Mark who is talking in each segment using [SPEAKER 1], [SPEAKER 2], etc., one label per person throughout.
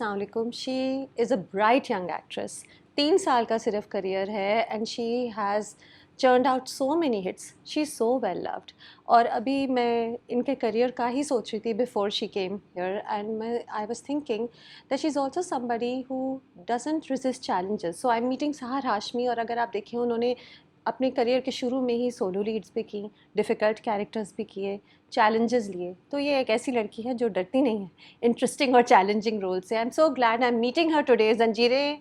[SPEAKER 1] अस्सलाम वालेकुम. She is a bright young actress. 3 साल का सिर्फ करियर है and she has churned out so many hits. She's so well loved. और अभी मैं इनके करियर का ही सोच रही थी before she came here and I was thinking that she's also somebody who doesn't resist challenges. So I'm meeting Sahar Hashmi और अगर आप देखें उन्होंने अपने करियर के शुरू में ही सोलो लीड्स भी की, डिफ़िकल्ट कैरेक्टर्स भी किए, चैलेंजेस लिए. तो ये एक ऐसी लड़की है जो डरती नहीं है इंटरेस्टिंग और चैलेंजिंग रोल से. I am so glad I am meeting her today. जंजीरे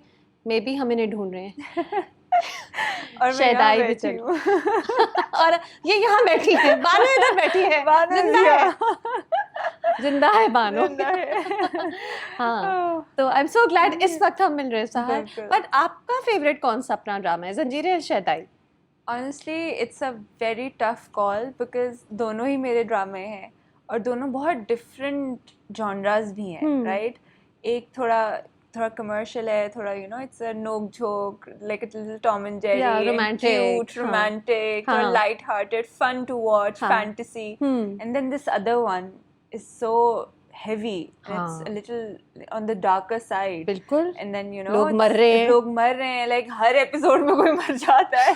[SPEAKER 1] में भी हम इन्हें ढूंढ रहे हैं.
[SPEAKER 2] और मैं यहाँ बैठी हूँ.
[SPEAKER 1] और ये यहाँ बैठी है, बानो इधर बैठी है, जिंदा है बानो. हाँ, तो आई एम सो ग्लैड इस वक्त हम मिल रहे हैं सहार. बट आपका फेवरेट कौन सा अपना ड्रामा है, जंजीरे या शहदाई?
[SPEAKER 2] Honestly, it's a very tough call because दोनों ही मेरे ड्रामे हैं और दोनों बहुत different genres भी हैं, right? एक थोड़ा commercial है, थोड़ा it's a नोक झोंक, like a little Tom and Jerry,
[SPEAKER 1] romantic,
[SPEAKER 2] cute, romantic, थोड़ा light-hearted, fun to watch, fantasy. And then this other one is so heavy, and it's a little on the darker side.
[SPEAKER 1] बिल्कुल.
[SPEAKER 2] And then
[SPEAKER 1] लोग मर रहे हैं,
[SPEAKER 2] like हर episode में कोई मर जाता है.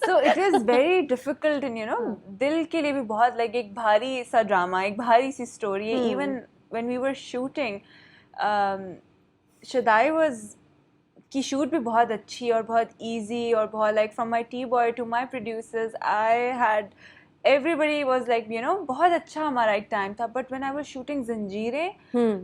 [SPEAKER 2] So it is very difficult, and दिल के लिए भी बहुत like एक भारी सा ड्रामा, एक भारी सी स्टोरी है. Even when we were shooting, Shaddai की शूट भी बहुत अच्छी और बहुत easy और बहुत like from my T-boy to my producers, everybody was like बहुत अच्छा हमारा एक टाइम था. But when I was shooting जंजीरें,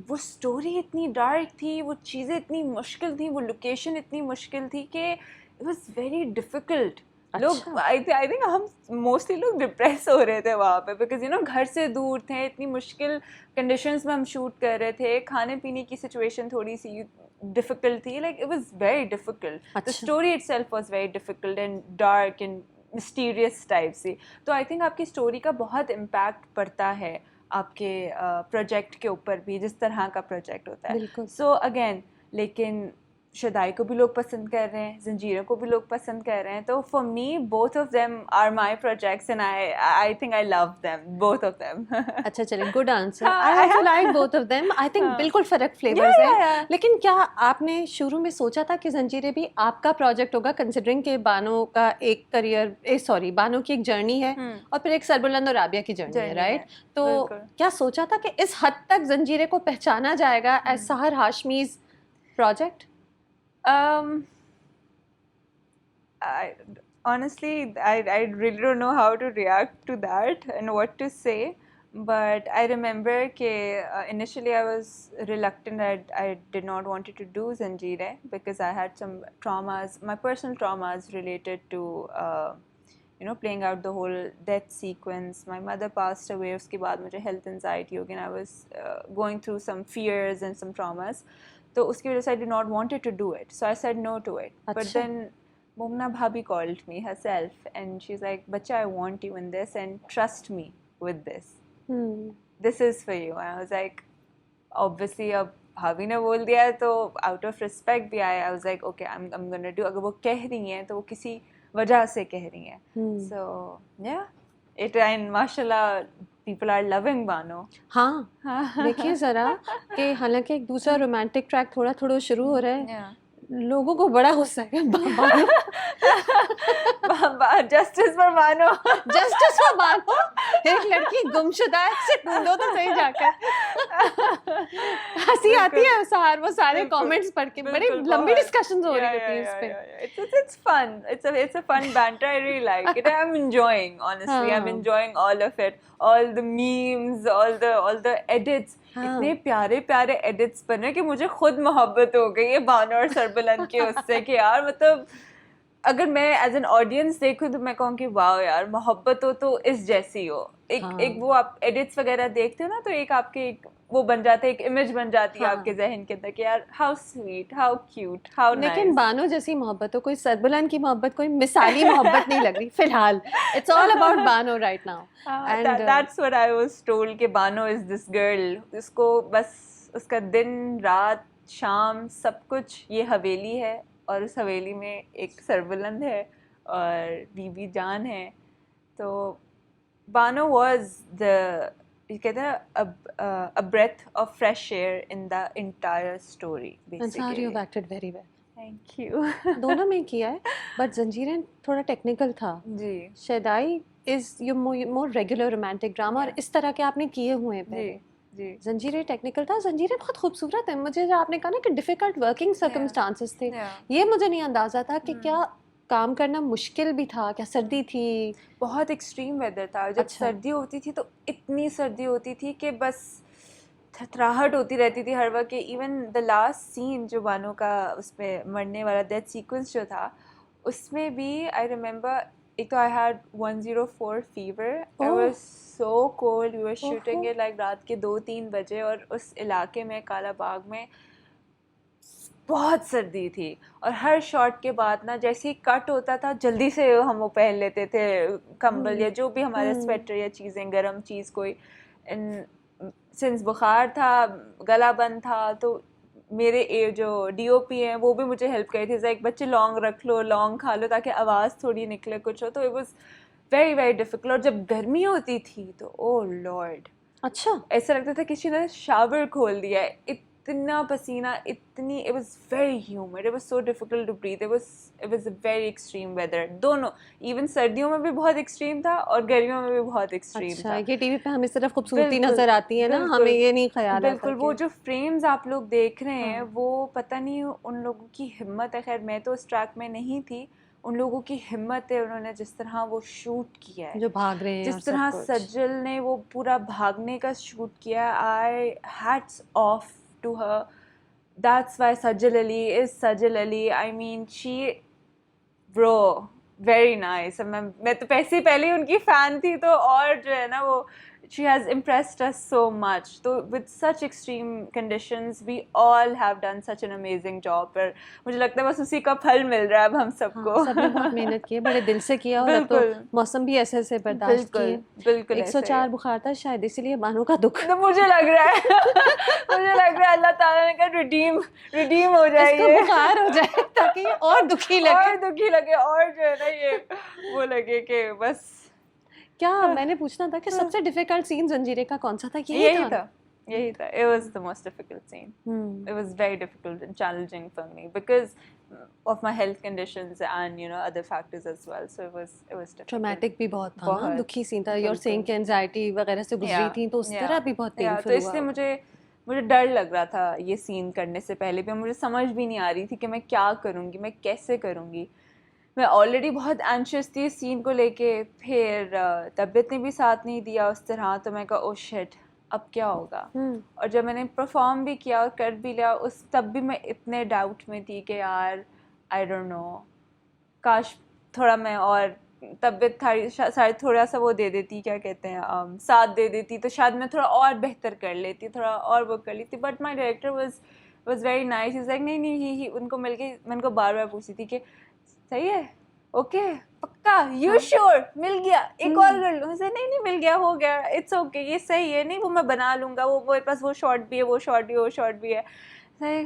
[SPEAKER 2] वो स्टोरी इतनी डार्क थी, वो चीज़ें इतनी मुश्किल थी, वो लोकेशन इतनी मुश्किल थी कि it was very difficult. लोग I think हम मोस्टली लोग डिप्रेस हो रहे थे वहाँ पे बिकॉज घर से दूर थे, इतनी मुश्किल कंडीशंस में हम शूट कर रहे थे, खाने पीने की सिचुएशन थोड़ी सी डिफिकल्ट थी. Like it was very difficult. The story itself was very difficult and dark and mysterious type से. तो आई थिंक आपकी स्टोरी का बहुत इम्पैक्ट पड़ता है आपके प्रोजेक्ट के ऊपर भी, जिस तरह का प्रोजेक्ट होता है. सो अगेन लेकिन शदाई को भी लोग पसंद कर रहे हैं, जंजीरों को भी लोग पसंद कर रहे हैं. तो for me both of them are my projects and I think I love them, both of them.
[SPEAKER 1] अच्छा चलिए, good answer. I also like both of them. I think बिल्कुल फर्क फ्लेवर्स हैं. लेकिन क्या आपने शुरू में सोचा था कि जंजीरें भी आपका प्रोजेक्ट होगा, कंसिडरिंग के बानो का एक करियर बानो की एक जर्नी है और फिर एक सरबुलंद और राबिया की जर्नी है, राइट? तो क्या सोचा था कि इस हद तक जंजीरें को पहचाना जाएगा एज सहर हाशमीज project?
[SPEAKER 2] Honestly, I really don't know how to react to that and what to say. But I remember that initially I was reluctant. I did not want to do Zanjeer because I had some traumas, my personal traumas related to playing out the whole death sequence. My mother passed away. उसके बाद मुझे health anxiety हो गई. I was going through some fears and some traumas. तो उसकी वजह से I did not wanted to do it. So I said no to it. But then Mumna Bhabhi called me herself and she's like, "Bacha, I want you in this and trust me with this. This is for you." And I was like, obviously अब भाभी ने बोल दिया है तो out of respect भी I was like, okay, I'm gonna do. अगर वो कह रही हैं तो वो किसी वजह से कह रही हैं. So yeah, it and mashallah people are loving Bano.
[SPEAKER 1] हाँ, देखिए ज़रा कि हालांकि एक दूसरा रोमांटिक ट्रैक थोड़ा शुरू हो रहा है. लोगों को बड़ा गुस्सा है Bano.
[SPEAKER 2] Justice for Bano,
[SPEAKER 1] justice for Bano. एक लड़की गुमशुदा है, से ढूंढो तो सही जाकर. हंसी आती है सहार वो सारे कमेंट्स पढ़ के. बड़ी लंबी डिस्कशंस हो रही होती हैं इस पे.
[SPEAKER 2] It's fun. It's a fun banter. I really like it. I'm enjoying, honestly. I'm enjoying all of it. All the memes, all the edits. इतने प्यारे प्यारे एडिट्स बने कि मुझे खुद मोहब्बत हो गई है बानो और सरबुलंद के उससे कि यार मतलब अगर मैं एज एन ऑडियंस देखूं तो मैं कहूँ कि वाह यार मोहब्बत हो तो इस जैसी हो. एक वो आप एडिट्स वगैरह देखते हो ना तो एक आपके वो बन जाता है, एक इमेज बन जाती है आपके जहन के अंदर कि यार how sweet, how cute, how nice.
[SPEAKER 1] लेकिन बानो जैसी मोहब्बत हो, कोई सरबुलंद की मोहब्बत कोई मिसाली मोहब्बत नहीं लग रही फिलहाल. It's all about Bano right now.
[SPEAKER 2] And that's what I was told कि बानो इज दिस गर्ल, उसको बस उसका दिन रात शाम सब कुछ ये हवेली है और उस हवेली में एक सरबुलंद है और बीबी जान है. तो बानो was कहते हैं a breath of fresh air in the entire story
[SPEAKER 1] And Sahar, you've
[SPEAKER 2] basically.
[SPEAKER 1] acted very well.
[SPEAKER 2] Thank you.
[SPEAKER 1] दोनों में किया है, बट जंजीरें थोड़ा टेक्निकल था.
[SPEAKER 2] जी
[SPEAKER 1] Shadayi is your more regular romantic drama, और
[SPEAKER 2] Yeah.
[SPEAKER 1] इस तरह के आपने किए हुए हैं
[SPEAKER 2] जी
[SPEAKER 1] पहले.
[SPEAKER 2] जी
[SPEAKER 1] जंजीरें टेक्निकल था. जंजीरें बहुत खूबसूरत है. मुझे जो आपने कहा ना कि डिफिकल्ट वर्किंग सर्कमस्टांसेस थे,
[SPEAKER 2] Yeah.
[SPEAKER 1] ये मुझे नहीं अंदाजा था कि
[SPEAKER 2] हम्म।
[SPEAKER 1] क्या काम करना मुश्किल भी था. क्या सर्दी थी?
[SPEAKER 2] बहुत एक्सट्रीम वेदर था. जब
[SPEAKER 1] अच्छा.
[SPEAKER 2] सर्दी होती थी तो इतनी सर्दी होती थी कि बस थरथराहट होती रहती थी हर वक्त. इवन द लास्ट सीन जो बानो का उसमें मरने वाला डेथ सीक्वेंस जो था, उसमें भी आई रिमेंबर, एक तो I had 104 fever. I
[SPEAKER 1] Oh.
[SPEAKER 2] Was so cold. We were shooting
[SPEAKER 1] ओहो.
[SPEAKER 2] इट लाइक रात के 2-3 बजे, और उस इलाके में काला बाग में बहुत सर्दी थी. और हर शॉट के बाद ना जैसे ही कट होता था जल्दी से हम वो पहन लेते थे कंबल या जो भी हमारे स्वेटर या चीज़ें, गर्म चीज़ कोई. सिंस बुखार था, गला बंद था, तो मेरे जो डीओपी हैं वो भी मुझे हेल्प करी थी. लाइक बच्चे लौंग रख लो, लौंग खा लो ताकि आवाज़ थोड़ी निकले, कुछ हो. तो it was very very difficult. और जब गर्मी होती थी तो ओ लॉर्ड,
[SPEAKER 1] अच्छा.
[SPEAKER 2] ऐसा लगता था किसी ने शावर खोल दिया है. इतना पसीना, इतनी, it was very humid. It was so difficult to breathe. It was a very extreme weather. दोनों, इवन सर्दियों में भी बहुत एक्सट्रीम था और गर्मियों में भी बहुत एक्सट्रीम
[SPEAKER 1] अच्छा,
[SPEAKER 2] था.
[SPEAKER 1] ये टीवी पे हमें सिर्फ खूबसूरती
[SPEAKER 2] बिल्कुल,
[SPEAKER 1] नजर आती है ना,
[SPEAKER 2] बिल्कुल,
[SPEAKER 1] हमें ये नहीं ख्याल आता
[SPEAKER 2] बिल्कुल. वो
[SPEAKER 1] कि
[SPEAKER 2] जो फ्रेम्स आप लोग देख रहे हैं,
[SPEAKER 1] हाँ.
[SPEAKER 2] वो पता नहीं उन लोगों की हिम्मत है. खैर मैं तो उस ट्रैक में नहीं थी. उन लोगों की हिम्मत है, उन्होंने जिस तरह वो शूट किया है,
[SPEAKER 1] जो भाग रहे हैं और
[SPEAKER 2] जिस
[SPEAKER 1] सब
[SPEAKER 2] तरह
[SPEAKER 1] कुछ.
[SPEAKER 2] सज्जल ने वो पूरा भागने का शूट किया. I hats off to her. That's why Sajal Ali is Sajal Ali. I mean she, bro, very nice. मैं तो पहले ही उनकी फ़ैन थी, तो और जो है ना वो, she has impressed us so much. तो with such extreme conditions we all have done such an amazing job. पर मुझे लगता है बस उसी का फल मिल रहा है अब हम सबको.
[SPEAKER 1] हाँ, सबने बहुत मेहनत की है, बड़े दिल से किया, और अब तो
[SPEAKER 2] बिल्कुल,
[SPEAKER 1] मौसम भी ऐसे ऐसे बर्दाश्त किए.
[SPEAKER 2] बिल्कुल, बिल्कुल ऐसे.
[SPEAKER 1] 104 बुखार था शायद, इसीलिए बानो का दुख.
[SPEAKER 2] तो मुझे लग रहा है मुझे लग रहा है अल्लाह ताला ने कहा रिडीम हो जाए
[SPEAKER 1] इसको
[SPEAKER 2] ये,
[SPEAKER 1] बुखार हो जाए ताकि ये और दुखी लगे.
[SPEAKER 2] और दुखी लगे, और जो है ना ये वो लगे कि बस.
[SPEAKER 1] क्या मैंने पूछना था कि सबसे डिफिकल्ट सीन जंजीरे का कौन सा था?
[SPEAKER 2] यही था. It was the most difficult scene.
[SPEAKER 1] Hmm.
[SPEAKER 2] It was very difficult and challenging for me because of my health conditions and other factors as well. So it was difficult.
[SPEAKER 1] Traumatic भी बहुत था ना,
[SPEAKER 2] बहुत,
[SPEAKER 1] दुखी सीन था. Your
[SPEAKER 2] बिल्कुल.
[SPEAKER 1] Saying कि anxiety वगैरह से गुजरी
[SPEAKER 2] Yeah,
[SPEAKER 1] थी, तो उस
[SPEAKER 2] yeah,
[SPEAKER 1] तरह भी बहुत
[SPEAKER 2] yeah.
[SPEAKER 1] पेनफुल
[SPEAKER 2] तो
[SPEAKER 1] हुआ.
[SPEAKER 2] इसलिए मुझे डर लग रहा था ये सीन करने से पहले भी. मुझे समझ भी नहीं आ रही थी कि मैं क्या करूँगी, मैं कैसे करूँगी. मैं ऑलरेडी बहुत एंशियस थी इस सीन को लेके. फिर तबीयत ने भी साथ नहीं दिया उस तरह, तो मैं कहा ओ शिट, अब क्या होगा. और जब मैंने परफॉर्म भी किया और कर भी लिया, तब भी मैं इतने डाउट में थी कि यार आई डोंट नो, काश थोड़ा मैं और तबीयत शायद थोड़ा सा वो दे देती, क्या कहते हैं, साथ दे देती, तो शायद मैं थोड़ा और बेहतर कर लेती, थोड़ा और वो कर लेती. But my director was very nice. Is like नहीं ही उनको मिल के मैं उनको बार बार पूछती थी कि सही है, ओके, पक्का, यू श्योर, मिल गया, एक और कर लूँ. नहीं मिल गया, हो गया, इट्स ओके, ये सही है, नहीं वो मैं बना लूँगा, वो मेरे पास वो शॉट भी है, वो शॉट भी है.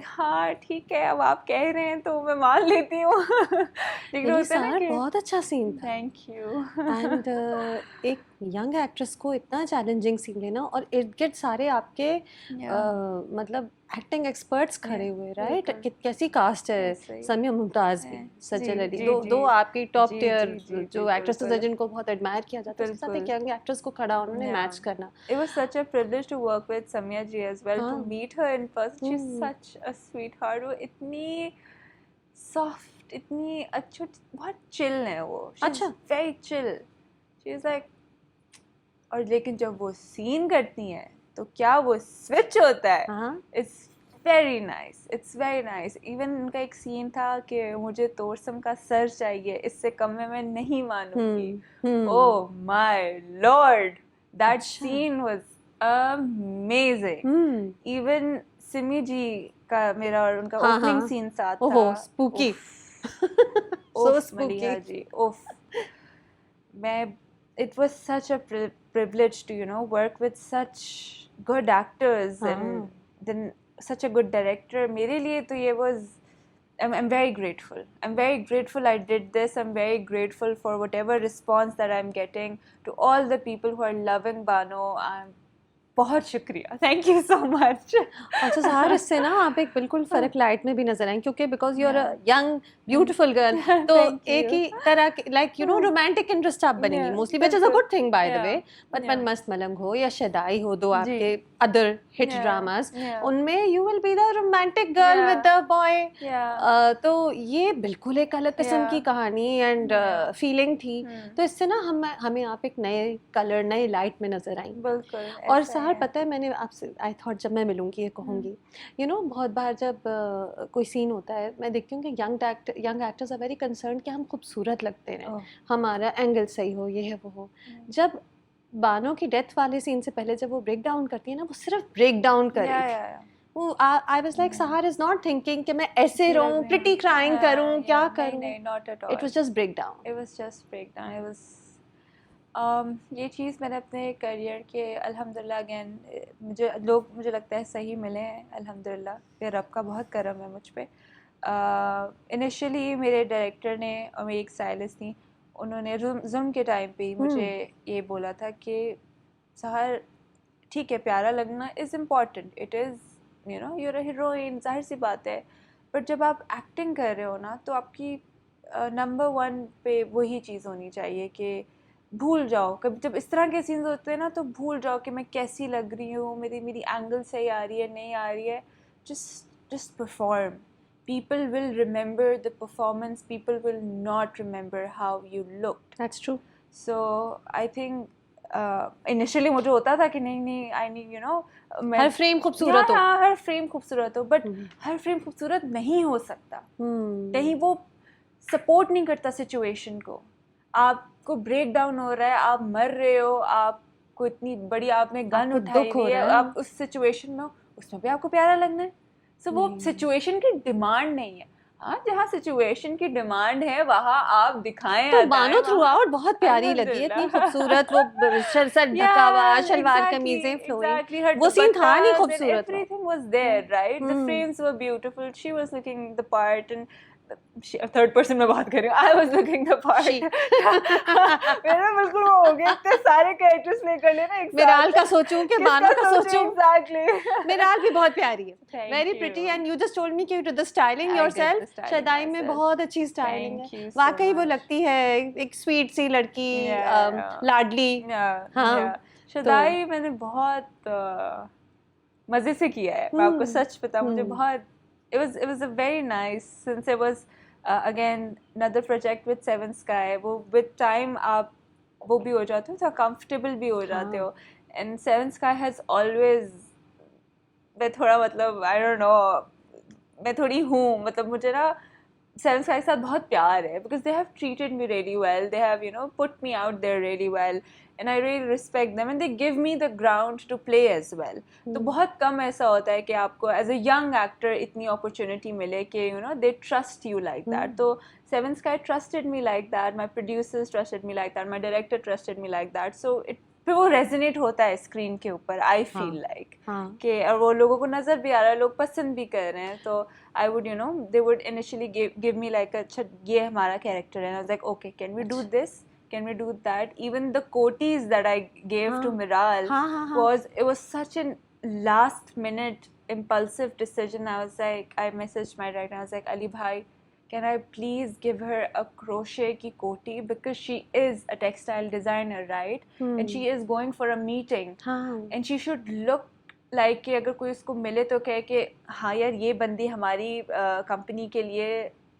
[SPEAKER 2] हाँ ठीक है, अब आप कह रहे हैं तो मैं मान लेती हूँ. लेकिन होता है ना कि
[SPEAKER 1] बहुत अच्छा सीन था.
[SPEAKER 2] Thank you.
[SPEAKER 1] एंड एक यंग एक्ट्रेस को इतना चैलेंजिंग सीन लेना, और इर्द गिर्द सारे आपके मतलब एक्टिंग एक्सपर्ट्स खड़े हुए, राइट? कैसी कास्ट है. समिया मुमताज़ भी, सज्जल अली, दो आपकी टॉप टियर जो एक्ट्रेसेस हैं जिनको बहुत एडमायर किया जाता है, उसके साथ एक यंग एक्ट्रेस को खड़ा उन्होंने मैच करना.
[SPEAKER 2] It was such a privilege to work with Samya ji as well. To meet her in person, she's such a sweetheart. वो इतनी soft, इतनी अच्छी, बहुत chill है वो. She's very chill. She's like, और लेकिन जब वो सीन करती हैं तो क्या वो स्विच होता है. It's very nice. It's very nice. Even उनका एक सीन था कि मुझे तोरसम का सर चाहिए, इससे कम में मैं नहीं मानूंगी. Oh my lord, that scene was amazing. Even Simi जी का मेरा और उनका ओपनिंग सीन साथ था.
[SPEAKER 1] Oh spooky.
[SPEAKER 2] So spooky जी. It was such a privilege to work with such good actors and then such a good director. मेरे लिए तो ये was, I'm very grateful. I'm very grateful I did this. I'm very grateful for whatever response that I'm getting, to all the people who are loving Bano. बहुत शुक्रिया, thank you so much.
[SPEAKER 1] अच्छा सहार, इससे ना आप एक बिल्कुल फ़र्क light में भी नजर आएंगे, क्योंकि because you are a young beautiful girl, तो
[SPEAKER 2] Thank
[SPEAKER 1] एक
[SPEAKER 2] you.
[SPEAKER 1] ही तरह के like you know romantic interest आप बनेंगी
[SPEAKER 2] Yeah,
[SPEAKER 1] mostly, which is a
[SPEAKER 2] बिल्कुल।
[SPEAKER 1] Good thing by the way.
[SPEAKER 2] Yeah,
[SPEAKER 1] but
[SPEAKER 2] yeah.
[SPEAKER 1] मन मस्त मलंग हो या शदाई हो, दो
[SPEAKER 2] जी।
[SPEAKER 1] आपके other hit
[SPEAKER 2] Yeah,
[SPEAKER 1] dramas,
[SPEAKER 2] yeah.
[SPEAKER 1] उनमें you will be the romantic girl with the boy.
[SPEAKER 2] Yeah.
[SPEAKER 1] तो ये बिल्कुल एक अलग किस्म की
[SPEAKER 2] Yeah.
[SPEAKER 1] कहानी एंड
[SPEAKER 2] Yeah.
[SPEAKER 1] फीलिंग थी। तो इससे ना हमें आप एक नए कलर, नए लाइट में नजर आई।
[SPEAKER 2] बिल्कुल
[SPEAKER 1] और
[SPEAKER 2] ऐसा
[SPEAKER 1] सहार
[SPEAKER 2] है।
[SPEAKER 1] पता है, मैंने आपसे आई थॉट जब मैं मिलूंगी ये कहूँगी, यू नो बहुत बार जब कोई सीन होता है, मैं देखती हूँ कि young actors are very concern कि हम खूबसूरत लगते हैं,
[SPEAKER 2] ओह,
[SPEAKER 1] हमारा एंगल सही हो, ये है वो हो। जब बानो की डेथ वाले सीन से पहले जब वो ब्रेक डाउन करती है ना, वो सिर्फ ब्रेक डाउन कर रही थी।
[SPEAKER 2] या
[SPEAKER 1] वो I was like Sahar is not thinking कि मैं ऐसे रहूं, प्रिटी क्राइंग करूं, क्या करूं।
[SPEAKER 2] नहीं, not at
[SPEAKER 1] it
[SPEAKER 2] all.
[SPEAKER 1] Was just break down.
[SPEAKER 2] It was just break down. It was ये चीज़ मैंने अपने करियर के अल्हम्दुलिल्लाह अगेन मुझे लगता है सही मिले हैं अल्हम्दुलिल्लाह, ये रब का बहुत करम है मुझ पे। इनिशियली मेरे डायरेक्टर ने और मेरी एक स्टाइलिस्ट थी, उन्होंने जुल्म के टाइम पे ही मुझे ये बोला था कि सहर ठीक है, प्यारा लगना is important, it is you know you're a heroine, जाहिर सी बात है, बट जब आप एक्टिंग कर रहे हो ना तो आपकी नंबर वन पे वही चीज़ होनी चाहिए कि भूल जाओ, कभी जब इस तरह के सीन्स होते हैं ना तो भूल जाओ कि मैं कैसी लग रही हूँ, मेरी एंगल सही आ रही है नहीं आ रही है, just perform. People will remember the performance, people will not remember how you looked.
[SPEAKER 1] That's true.
[SPEAKER 2] So I think initially मुझे होता था कि नहीं I need you know
[SPEAKER 1] her frame खूबसूरत हो।
[SPEAKER 2] हाँ, हर फ्रेम खूबसूरत हो, बट हर फ्रेम खूबसूरत नहीं हो सकता, कहीं वो सपोर्ट नहीं करता सिचुएशन को। आपको ब्रेक डाउन हो रहा है, आप मर रहे हो, आपको इतनी बड़ी आपने गन उठाई हुई है, आप उस सिचुएशन में हो, उसमें भी आपको प्यारा लगना है। सो वो सिचुएशन की डिमांड नहीं है। हाँ, जहाँ सिचुएशन की डिमांड है वहाँ आप दिखाएं।
[SPEAKER 1] तो बानो थ्रू आउट बहुत प्यारी लगी, इतनी खूबसूरत, वो सर ढका हुआ, शलवार कमीजें फ्लोइंग, वो सीन था नहीं खूबसूरत।
[SPEAKER 2] Everything was there, right? The frames were beautiful. She was looking the part, and third person में बात कर रही हूँ, I was looking the part. मेरा बिल्कुल वो हो गया, इतने सारे कैरेक्टर्स प्ले कर लेना एक साथ।
[SPEAKER 1] मिराल का सोचूं कि बानो का सोचूं।
[SPEAKER 2] एग्जैक्टली।
[SPEAKER 1] मिराल भी बहुत प्यारी है, very pretty, and you just told me कि you did the styling yourself. Shadayi में बहुत अच्छी स्टाइलिंग है, वाकई वो लगती है एक स्वीट सी लड़की, लाडली। हाँ,
[SPEAKER 2] शदाई मैंने बहुत मजे से किया है, मैं आपको सच बताऊं, मुझे बहुत it was a very nice, since it was again another project with Seven Sky, वो with time आप वो भी हो जाते हो, comfortable भी हो जाते हो, and Seven Sky has always, मैं थोड़ा मतलब I don't know, मैं थोड़ी हूँ मतलब मुझे ना Seven Sky के साथ बहुत प्यार है, because they have treated me really well, they have you know put me out there really well, and I really respect them, and they give me the ground to play as well. तो बहुत कम ऐसा होता है कि आपको as a young actor इतनी opportunity मिले कि you know they trust you like that. तो Seven Sky trusted me like that, my producers trusted me like that, my director trusted me like that, so it फिर वो resonate होता है screen के ऊपर, आई फील लाइक कि, और वो लोगों को नज़र भी आ रहा है, लोग पसंद भी कर रहे हैं, तो I would you know they would initially give me like अच्छा ये हमारा कैरेक्टर है, like okay can we do this, can we do that? Even the quotes that I gave to Miral was such a last minute impulsive decision. I messaged my director, I was like, Ali bhai, can I please give her a crochet ki koti, because she is a textile designer, right? And she is going for a meeting, and she should look like कि अगर कोई उसको मिले तो कहे कि हाँ यार ये बंदी हमारी कंपनी के लिए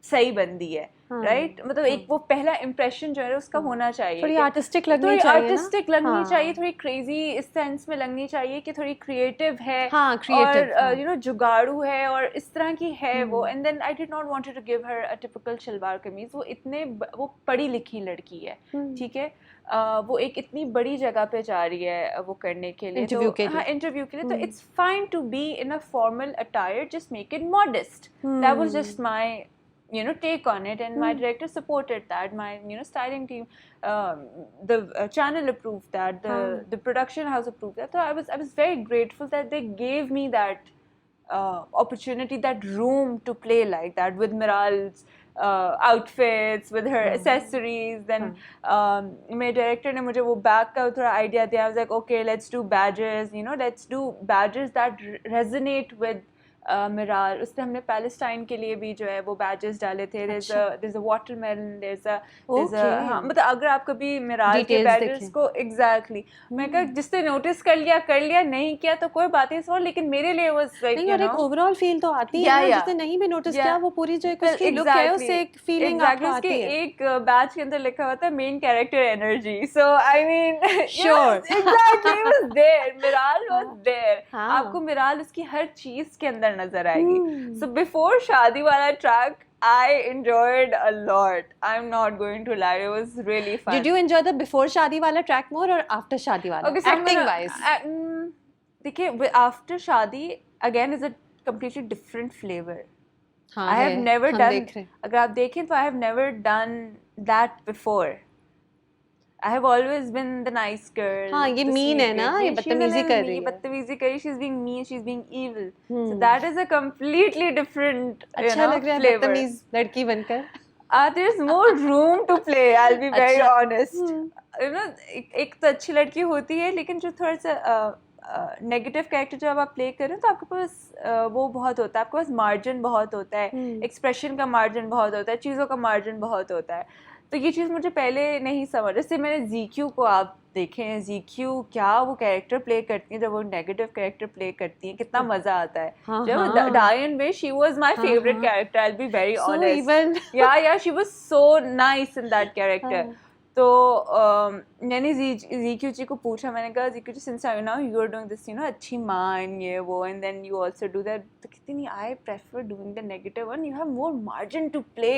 [SPEAKER 2] सही बंदी है, राइट? मतलब एक वो पहला इम्प्रेशन जो है उसका होना चाहिए,
[SPEAKER 1] थोड़ी आर्टिस्टिक लगनी चाहिए,
[SPEAKER 2] आर्टिस्टिक लगनी चाहिए, थोड़ी क्रेजी इस सेंस में लगनी चाहिए कि थोड़ी क्रिएटिव है,
[SPEAKER 1] और
[SPEAKER 2] यू नो जुगाड़ू है और इस तरह की है वो। And then I did not wanted to give her a typical shalwar kameez, वो पढ़ी लिखी लड़की है, ठीक है, वो एक इतनी बड़ी जगह पे जा रही है वो करने के लिए, इंटरव्यू के लिए, तो it's fine to be in a formal attire, just make it modest. That was just my you know take on it, and my director supported that, my you know styling team, the channel approved that, the production house approved that, so I was very grateful that they gave me that opportunity, that room to play like that with Miral's outfits, with her accessories. Then मेरे director ने मुझे वो bag का थोड़ा idea दिया. I was like, okay, let's do badges, you know, let's do badges that resonate with Miral. उसमें हमने Palestine के लिए भी जो है वो badges डाले थे. There's a watermelon, there's a हाँ, मतलब अगर आप कभी मिराल के badges को exactly, मैं कहा जिसने notice कर लिया नहीं किया तो कोई बात नहीं सो, लेकिन मेरे लिए was like,
[SPEAKER 1] नहीं, और एक overall feel तो आती है ना, जिसने नहीं भी notice किया वो पूरी जो उसकी look है उससे एक feeling आपको आती है.
[SPEAKER 2] एक badge के अंदर लिखा हुआ था main character energy, so I mean
[SPEAKER 1] sure
[SPEAKER 2] exactly it was there, मिराल was there. आपको मिराल उसकी हर चीज के अंदर नजर आएगी. So before शादी वाला track I enjoyed a lot. I'm not going to lie, it was really fun.
[SPEAKER 1] Did you enjoy the before शादी वाला track more or after शादी वाला?
[SPEAKER 2] Okay, so
[SPEAKER 1] acting wise.
[SPEAKER 2] देखिए, after शादी again is a completely different flavor.
[SPEAKER 1] हाँ,
[SPEAKER 2] I have never done. अगर आप देखें तो I have never done that before. I have always been the nice girl.
[SPEAKER 1] हाँ, ये mean है ना, ये बदतमीजी कर रही है.
[SPEAKER 2] बदतमीजी कर रही है. She's being mean, she's being evil. So that is a completely different,
[SPEAKER 1] अच्छा लग रहा है बदतमीज लड़की बनकर.
[SPEAKER 2] There's more room to play. I'll be very honest. You know, एक तो अच्छी लड़की होती है, लेकिन जो थोड़ा सा नेगेटिव कैरेक्टर जब आप प्ले करें तो आपके पास वो बहुत होता है, आपके पास मार्जिन बहुत होता है, एक्सप्रेशन का मार्जिन बहुत होता है, चीज़ों का मार्जिन बहुत होता है. तो ये चीज़ मुझे पहले नहीं समझ. जैसे मैंने ZQ को आप देखें, ZQ क्या वो कैरेक्टर प्ले करती है, जब वो नेगेटिव कैरेक्टर प्ले करती है कितना मज़ा आता है. जब डायन में she was my favourite character, I will be very honest. Yeah she was so nice in that character. तो मैंने ZQ जी को पूछा, मैंने कहा ZQ ji since I know you are doing this, you know, अच्छी माँ एंड ये वो, and then you also do that. तो कहती नहीं, I prefer doing the negative one, you have more margin to play,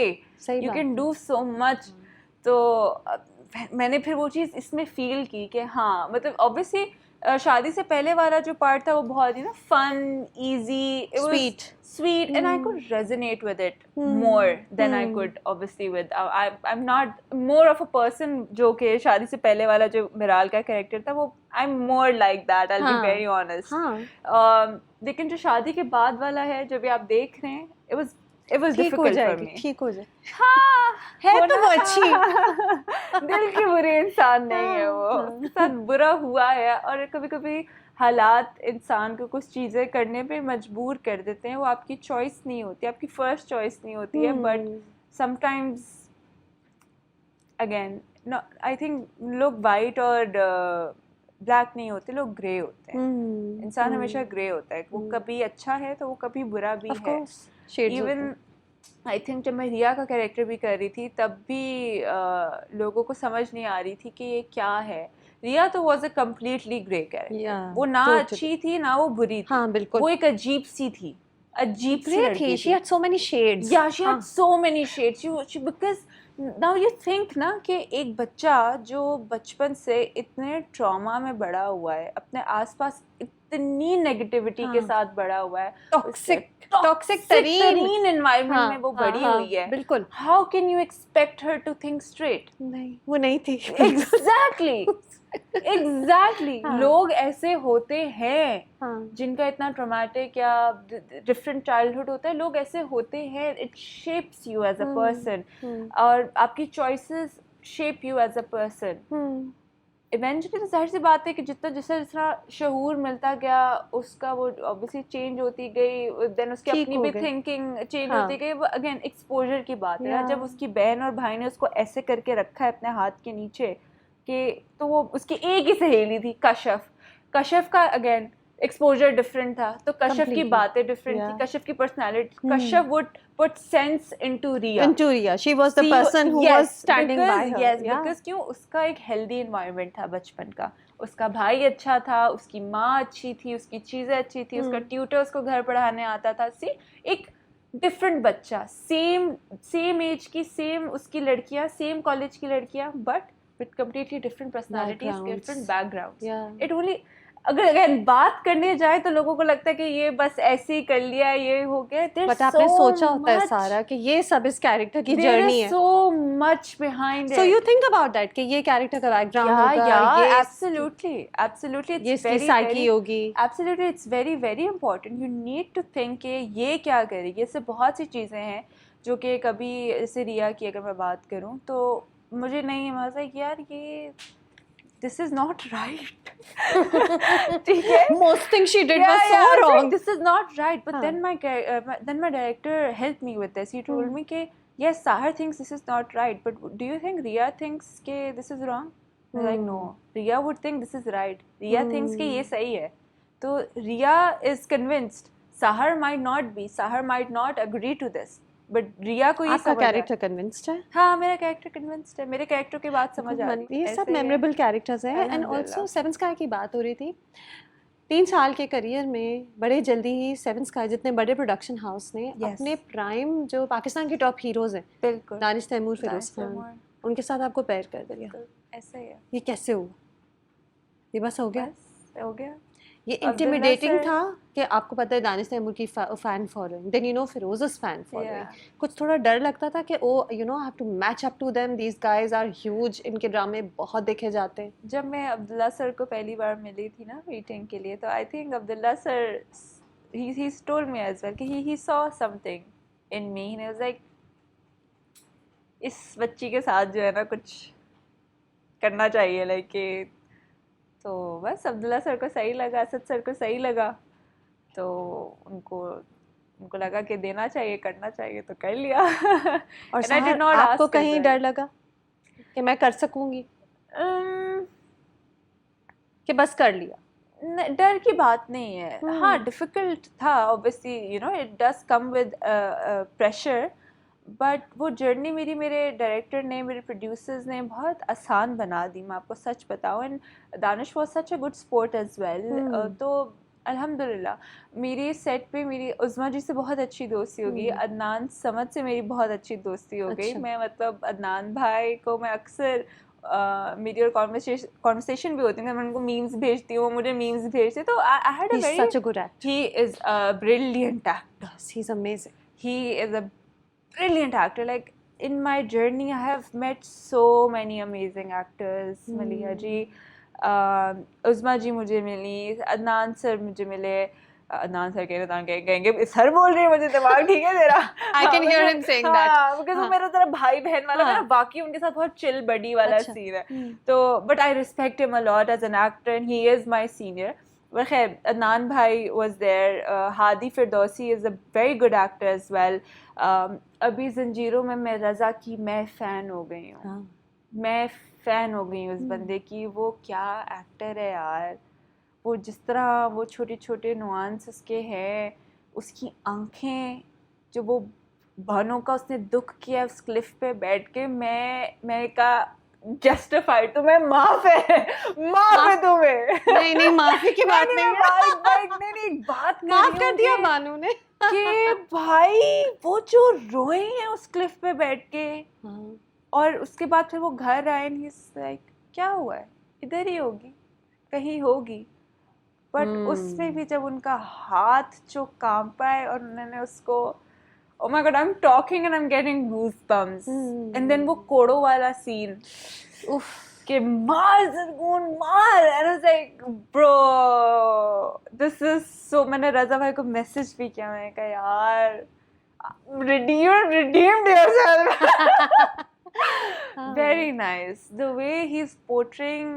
[SPEAKER 2] you can do so much. तो मैंने फिर वो चीज़ इसमें फील की कि हाँ, मतलब ऑब्वियसली शादी से पहले वाला जो पार्ट था वो बहुत ही ना fun, easy, sweet, and I could resonate with it more than I could obviously with I'm not more of a person जो कि शादी से पहले वाला जो मिराल का कैरेक्टर था वो I'm more like that, I'll be very honest. लेकिन जो शादी के बाद वाला है जो भी आप देख रहे हैं, it was difficult for me.
[SPEAKER 1] ठीक हो जाए.
[SPEAKER 2] हाँ,
[SPEAKER 1] है तो वो अच्छी.
[SPEAKER 2] दिल की बुरी इंसान नहीं है वो, उसके साथ बुरा हुआ है और कभी-कभी हालात इंसान को कुछ चीज़ें करने पे मजबूर कर देते हैं. वो आपकी चॉइस नहीं होती, आपकी फर्स्ट चॉइस नहीं होती है. But sometimes again I think लोग वाइट और ब्लैक नहीं होते, लोग ग्रे होते हैं. इंसान हमेशा ग्रे होता है, वो कभी अच्छा है तो वो कभी बुरा भी है. इवन आई थिंक जब मैं रिया का कैरेक्टर भी कर रही थी तब भी लोगों को समझ नहीं आ रही थी कि ये क्या है. रिया तो was a completely grey character. वो ना अच्छी थी ना वो बुरी थी.
[SPEAKER 1] हाँ, बिल्कुल.
[SPEAKER 2] वो एक अजीब सी थी, अजीब सी लड़की थी.
[SPEAKER 1] She had so many shades.
[SPEAKER 2] Yeah, she had so many shades. She because now you think ना कि एक बच्चा जो बचपन से इतने ट्रॉमा में बड़ा हुआ है, अपने आसपास इतनी नेगेटिविटी के साथ बड़ा हुआ है, टॉक्सिक तरीन एनवायरनमेंट में वो बड़ी हुई है.
[SPEAKER 1] बिल्कुल.
[SPEAKER 2] How can you expect her to think straight?
[SPEAKER 1] नहीं, वो नहीं थी.
[SPEAKER 2] Exactly. लोग ऐसे होते हैं जिनका इतना ट्रॉमेटिक या डिफरेंट चाइल्डहुड होता है. लोग ऐसे होते हैं. It shapes you as a person और आपकी choices shape you as a person. Eventually तो जाहिर सी बात है कि जितना जिस तरह शऊर मिलता गया उसका वो ऑब्वियसली चेंज होती गई. देन उसकी अपनी भी थिंकिंग चेंज होती गई. वो अगेन एक्सपोजर की बात है. जब उसकी बहन और भाई ने उसको ऐसे करके रखा है अपने हाथ के नीचे कि तो वो उसकी एक ही सहेली थी कश्यप का अगेन एक्सपोजर डिफरेंट था. तो कश्यप की बातें डिफरेंट थी, कश्यप की personality. Kashyap would put sense into Riya.
[SPEAKER 1] She was the person who was standing by her.
[SPEAKER 2] Yes, because क्यों उसका एक healthy environment था बचपन का. उसका भाई अच्छा था, उसकी माँ अच्छी थी, उसकी चीज़ें अच्छी थी, उसका ट्यूटर उसको घर पढ़ाने आता था. सी एक डिफरेंट बच्चा, सेम एज की, सेम उसकी लड़कियाँ, सेम कॉलेज की लड़कियाँ, but with completely different personalities, different backgrounds. It only अगर अगेन बात करने जाए तो लोगों को लगता है कि ये बस ऐसे ही कर लिया, ये हो गया.
[SPEAKER 1] बट आपने सोचा होता है सारा कि ये सब इस कैरेक्टर की जर्नी है.
[SPEAKER 2] so much behind
[SPEAKER 1] So
[SPEAKER 2] it.
[SPEAKER 1] you think about that कि ये कैरेक्टर का बैकग्राउंड होगा,
[SPEAKER 2] Yeah,
[SPEAKER 1] ये
[SPEAKER 2] absolutely.
[SPEAKER 1] ये
[SPEAKER 2] It's
[SPEAKER 1] इसकी
[SPEAKER 2] very,
[SPEAKER 1] साइकी
[SPEAKER 2] very,
[SPEAKER 1] होगी.
[SPEAKER 2] absolutely, it's very, very important. You need to think कि ये क्या करेगी. इससे बहुत सी चीज़ें हैं जो कि कभी जैसे रिया की अगर मैं बात करूँ तो मुझे नहीं मजा कि यार ये this is not right. ठीक है?
[SPEAKER 1] Most things she did was so
[SPEAKER 2] I was
[SPEAKER 1] wrong.
[SPEAKER 2] like, this is not right. But
[SPEAKER 1] हाँ.
[SPEAKER 2] then my director helped me with this. He told me कि yes, Sahar thinks this is not right. But do you think Riya thinks कि this is wrong? I was like, no. Riya would think this is right. Riya thinks कि ये सही है. तो Riya is convinced. Sahar might not be. Sahar might not agree to this. But Riya को ये
[SPEAKER 1] आपका character convinced है.
[SPEAKER 2] हाँ, मेरा कैरेक्टर कन्विंस्ड है. मेरे कैरेक्टर की बात समझ आ रही है.
[SPEAKER 1] ये सब मेमोरेबल कैरेक्टर्स हैं. एंड ऑल्सो सेवन स्काई की बात हो रही थी. 3 साल के करियर में बड़े जल्दी ही सेवन स्काई जितने बड़े प्रोडक्शन हाउस ने अपने प्राइम जो पाकिस्तान के टॉप हीरोज हैं,
[SPEAKER 2] बिल्कुल
[SPEAKER 1] दानिश तैमूर, फिरोज खान, उनके साथ आपको पेयर कर दिया.
[SPEAKER 2] ऐसा ही है.
[SPEAKER 1] ये कैसे हुआ? ये बस हो गया. ये इंटिमिडेटिंग था कि आपको पता है दानिश तैमूर की fan following, then you know फिरोज़'s फैन फॉलोइंग. कुछ थोड़ा डर लगता था कि oh you know I have to match up to them, these guys are huge, इनके ड्रामे बहुत देखे जाते हैं.
[SPEAKER 2] जब मैं अब्दुल्ला सर को पहली बार मिली थी ना मीटिंग के लिए, तो I think Abdullah sir he told me as well कि he saw something in me. He was like इस बच्ची के साथ जो है ना कुछ करना चाहिए, लाइक कि तो बस अब्दुल्ला सर को सही लगा, असद सर को सही लगा, तो उनको लगा कि देना चाहिए, करना चाहिए, तो कर लिया.
[SPEAKER 1] और आपको कहीं डर लगा कि मैं कर सकूंगी कि बस कर लिया?
[SPEAKER 2] डर की बात नहीं है. हाँ, डिफ़िकल्ट था obviously, you know it does come with pressure, but वो जर्नी मेरे डायरेक्टर ने, मेरे प्रोड्यूसर्स ने बहुत आसान बना दी, मैं आपको सच बताऊँ. And Danish was such a good sport as well. तो अल्हम्दुलिल्लाह मेरी सेट पे मेरी उज़्मा जी से बहुत अच्छी दोस्ती हो गई. अदनान समद से मेरी बहुत अच्छी दोस्ती हो गई. मैं मतलब अदनान भाई को मैं अक्सर मेरी और कॉन्वर्सेशन भी होती है, मैं उनको मीम्स भेजती हूँ, मुझे मीम्स भेजते. तो I had a very
[SPEAKER 1] such a good actor.
[SPEAKER 2] He is a brilliant actor.
[SPEAKER 1] He is amazing.
[SPEAKER 2] He is a brilliant actor. Like in my journey, I have met so many amazing actors. Maliha ji, Uzma ji मुझे मिली, Adnan sir मुझे मिले. Adnan sir कहेंगे sir बोल रही है, मुझे दिमाग ठीक है तेरा.
[SPEAKER 1] I can hear him saying that.
[SPEAKER 2] Because वो मेरा तरह भाई बहन वाला, मेरा बाकी उनके साथ बहुत चिल बडी वाला सीन है. तो but I respect him a lot as an actor and he is my senior. But खैर, अदनान भाई was there. Hadi Firdausi is a very good actor as well. अभी जंजीरों में मैं रज़ा की मैं फ़ैन हो गई हूँ. मैं फ़ैन हो गई हूँ उस बंदे की. वो क्या एक्टर है यार. वो जिस तरह वो छोटे छोटे नुआंस उसके हैं, उसकी आँखें, जो वो बहनों का उसने दुख किया उस क्लिफ पे बैठ के, मैं का जस्टिफाइड, तो मैं माफ है तुम्हें. नहीं माफी की बात नहीं, बात
[SPEAKER 1] माफ कर दिया बानू ने
[SPEAKER 2] कि भाई वो जो रोए हैं उस क्लिफ पे बैठ के. और उसके बाद फिर वो घर आए एंड ही इज लाइक क्या हुआ है, इधर ही होगी, कहीं होगी. बट उसमें भी जब उनका हाथ जो कांपा है और उन्होंने उसको, oh my god, I'm talking and I'm getting goosebumps. And then वो कोड़ो वाला scene, कि मार ज़रगून मार, and I was like bro this is so. मैंने रज़ा भाई को मैसेज भी किया, मैंने कहा यार redeemed yourself. Very nice the way he's portraying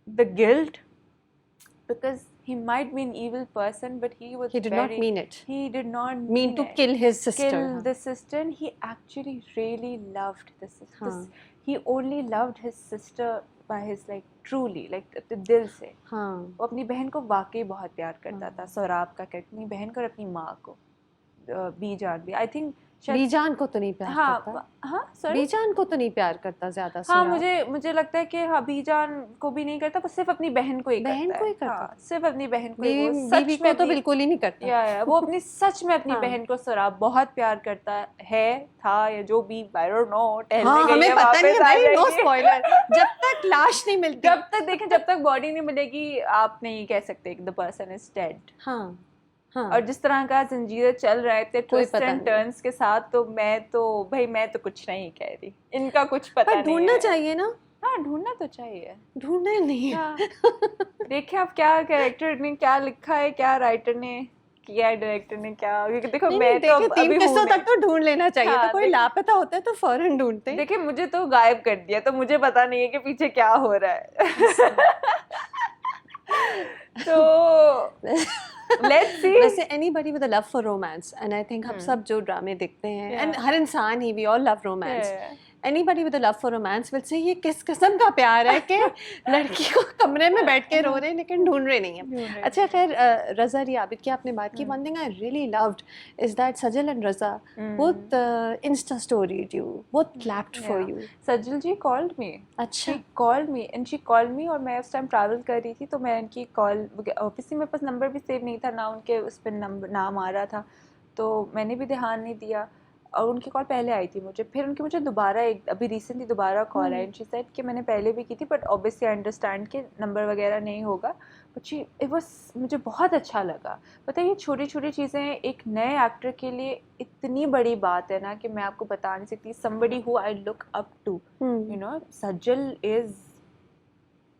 [SPEAKER 2] the guilt, because he might be an evil person, but he did not mean it. He did not
[SPEAKER 1] mean to kill his sister.
[SPEAKER 2] Kill the sister. He actually really loved the sister. He only loved his sister by his like truly like दिल से. वो अपनी बहन को वाकई बहुत प्यार करता था. सौराब का कहते अपनी बहन को और अपनी माँ को, बीजान भी. I think
[SPEAKER 1] बीजान को तो नहीं प्यार करता।
[SPEAKER 2] हाँ सॉरी,
[SPEAKER 1] बीजान को तो नहीं प्यार करता ज्यादा।
[SPEAKER 2] हाँ मुझे लगता है कि हाँ बीजान को भी नहीं करता, बस सिर्फ अपनी बहन को ही करता है।
[SPEAKER 1] बहन को ही करता।
[SPEAKER 2] हाँ, सिर्फ अपनी बहन को ही। वो
[SPEAKER 1] बीवी को तो बिल्कुल ही नहीं करता।
[SPEAKER 2] या वो अपनी सच में अपनी बहन को सराब बहुत प्यार करता है, था या जो भी, आई डोंट नो, टहलने गई है,
[SPEAKER 1] पता नहीं है भाई, नो स्पॉइलर। जब तक लाश नहीं मिलती,
[SPEAKER 2] जब तक देखें, जब तक बॉडी नहीं मिलेगी, आप नहीं कह सकते द पर्सन इज डेड।
[SPEAKER 1] हाँ हाँ।
[SPEAKER 2] और जिस तरह का जंजीरें चल रहे थे ट्विस्ट एंड टर्न्स के साथ, तो मैं तो कुछ नहीं कह रही, इनका कुछ पता नहीं।
[SPEAKER 1] ढूंढना चाहिए ना।
[SPEAKER 2] हाँ ढूंढना तो चाहिए,
[SPEAKER 1] ढूंढना नहीं है।
[SPEAKER 2] देखें आप क्या कैरेक्टर ने क्या लिखा है, क्या राइटर ने किया है, डायरेक्टर ने क्या, क्योंकि देखो मैं तो
[SPEAKER 1] अभी 3 किस्सों तक तो ढूंढ लेना चाहिए।
[SPEAKER 2] हाँ,
[SPEAKER 1] तो कोई लापता होता है तो फौरन ढूंढते हैं।
[SPEAKER 2] देखिए मुझे तो गायब कर दिया, तो मुझे पता नहीं है कि पीछे क्या हो रहा है। तो let's see.
[SPEAKER 1] वैसे anybody with a love for romance, and I think हम सब जो ड्रामे देखते हैं, and हर इंसान ही, we all love romance. Anybody with a love for romance will say ये किस किस्म का प्यार है कि लड़की को कमरे में बैठ के रो रहे हैं लेकिन ढूंढ रहे नहीं है। अच्छा खैर, रज़ा रियाबिद की आपने बात की। One thing I really loved is that Sajal and Raza both Insta storied you, both clapped for you.
[SPEAKER 2] Sajal ji called me.
[SPEAKER 1] अच्छा।
[SPEAKER 2] She called me and she called me, और मैं उस टाइम ट्रैवल कर रही थी, तो मैं उनकी कॉल, ऑब्वियसली मेरे पास नंबर भी सेव नहीं था ना, उनके उस पर नाम आ रहा था, तो मैंने भी ध्यान नहीं दिया, और उनकी कॉल पहले आई थी मुझे, फिर मुझे दोबारा अभी रिसेंटली दोबारा कॉल आई, शी सेड कि मैंने पहले भी की थी, बट ऑब्वियसली आई अंडरस्टैंड कि नंबर वगैरह नहीं होगा, बट इट वाज, मुझे बहुत अच्छा लगा। पता है ये छोटी छोटी चीज़ें एक नए एक्टर के लिए इतनी बड़ी बात है ना, कि मैं आपको बता नहीं सकती। Somebody who I look up to, you know, Sajal is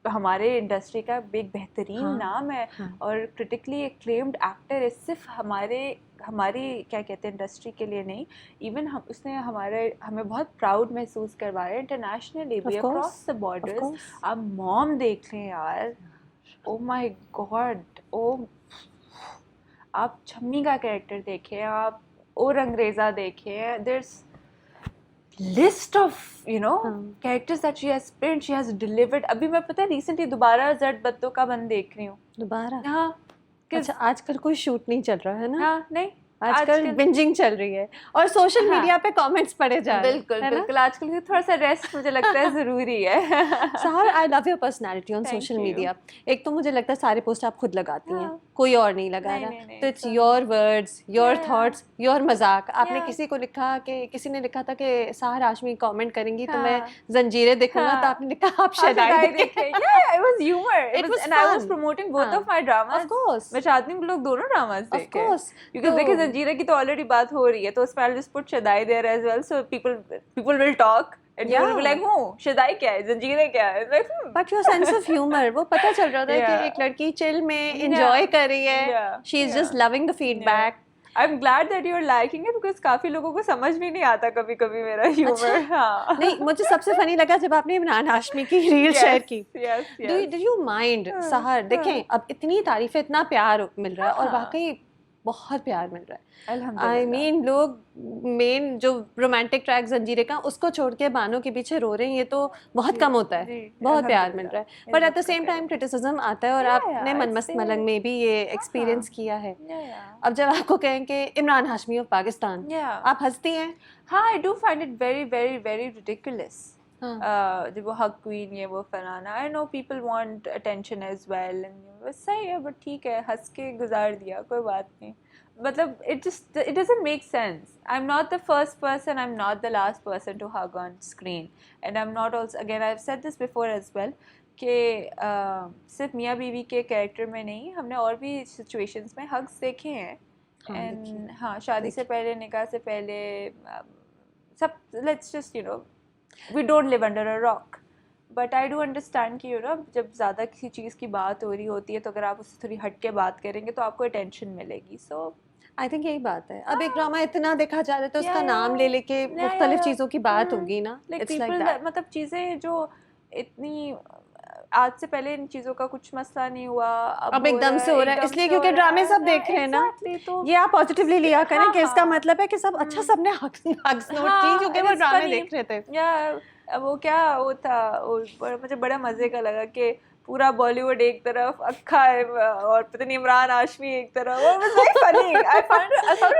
[SPEAKER 2] हमारे इंडस्ट्री का एक बेहतरीन नाम है, और क्रिटिकली एक्लेम्ड एक्टर है, सिर्फ हमारी क्या कहते हैं इंडस्ट्री के लिए नहीं, इवन उसने हमें बहुत प्राउड महसूस करवाया इंटरनेशनली भी, अक्रॉस द बॉर्डर्स। आप मॉम देख लें यार, ओ माय गॉड, ओ आप छम्मी का कैरेक्टर देखें, आप और अंग्रेज़ा देखें, theirs list of characters that she has played, she has delivered. अभी मैं पता है रिसेंटली दोबारा जट बत्तों का बंद देख रही हूँ दोबारा। हाँ,
[SPEAKER 1] अच्छा आजकल कोई शूट नहीं चल रहा है ना?
[SPEAKER 2] हाँ नहीं,
[SPEAKER 1] आजकल बिंजिंग चल रही है और सोशल मीडिया पे कमेंट्स पढ़े जा रहे हैं।
[SPEAKER 2] बिल्कुल आजकल थोड़ा सा रेस्ट मुझे लगता है ज़रूरी है।
[SPEAKER 1] सहर, I love your personality on social media. एक तो मुझे लगता है सारे पोस्ट आप खुद लगाती हैं, कोई और नहीं लगा रहा, तो it's your words, your thoughts, your मजाक। आपने किसी ने लिखा था कि सहर हाशमी कमेंट करेंगी तो मैं जंजीरें देखूंगा, तो आपने लिखा आप शदाई देखें।
[SPEAKER 2] It was humor, and I was promoting both of my dramas.
[SPEAKER 1] Of course,
[SPEAKER 2] मैं चाहती हूँ लोग दोनों ड्रामास देखें,
[SPEAKER 1] of course,
[SPEAKER 2] because देखिए जंजीरें की तो ऑलरेडी बात हो रही है, तो उसमें I'll just put Shaddai there as well, so people will talk. And you will be like, Shaddai क्या है, जंजीरें क्या है, like,
[SPEAKER 1] But your sense of humor, वो पता चल रहा था कि एक लड़की चिल में enjoy कर रही है, she is just loving the feedback.
[SPEAKER 2] I'm glad that you're liking it, because काफी लोगों को समझ भी नहीं आता कभी मेरा ह्यूमर। हाँ,
[SPEAKER 1] नहीं, मुझे सबसे फनी लगा जब आपने इमरान हाशमी की रील शेयर की। Do you mind? सहर देखें, अब इतनी तारीफें, इतना प्यार मिल रहा है, और वाकई बहुत प्यार मिल रहा है। I mean, लोग मेन जो रोमांटिक ट्रैक जंजीरें का उसको छोड़ के बानों के पीछे रो रहे हैं, ये तो बहुत कम होता है, बहुत प्यार मिल रहा है। But at the same time criticism आता है, और आपने मनमस्त मलंग में भी ये एक्सपीरियंस किया है। अब जब आपको कहें कि इमरान हाशमी ऑफ पाकिस्तान, आप हंसती हैं?
[SPEAKER 2] हाँ, I do find it very very very ridiculous. जब वो हक क्वीन ये वो फलाना, I know people want attention as well, सही है, बट ठीक है, हंस के गुजार दिया, कोई बात नहीं। मतलब it doesn't make sense. I'm not the first person, I'm not the last person to hug on screen, and I'm not also, again I've said this before as well, कि सिर्फ मियाँ बीवी के कैरेक्टर में नहीं, हमने और भी सिचुएशंस में हग्स देखे हैं। एंड हाँ, शादी से पहले, निकाह से पहले, सब, let's just we don't live under a rock, but I do understand कि जब ज़्यादा किसी चीज़ की बात हो रही होती है, तो अगर आप उससे थोड़ी हट के बात करेंगे तो आपको अटेंशन मिलेगी। सो
[SPEAKER 1] आई थिंक यही बात है। अब एक ड्रामा इतना देखा जा रहा है, तो उसका नाम ले लेके मुख्तलिफ चीज़ों की बात होगी ना।
[SPEAKER 2] मतलब चीज़ें जो इतनी आज से पहले इन चीज़ों का कुछ मसला नहीं हुआ, अब एकदम से हो रहा है, इसलिए क्योंकि ड्रामे सब देख रहे हैं ना। तो ये आप पॉजिटिवली लिया करें कि इसका मतलब है कि सब अच्छा, सबने हग्स नोट की क्योंकि वो ड्रामे देख रहे थे। वो क्या वो था, मुझे बड़ा मज़े का लगा कि पूरा बॉलीवुड एक तरफ, अक्खा और पता नहीं इमरान हाशमी एक तरफ. It was very funny. I found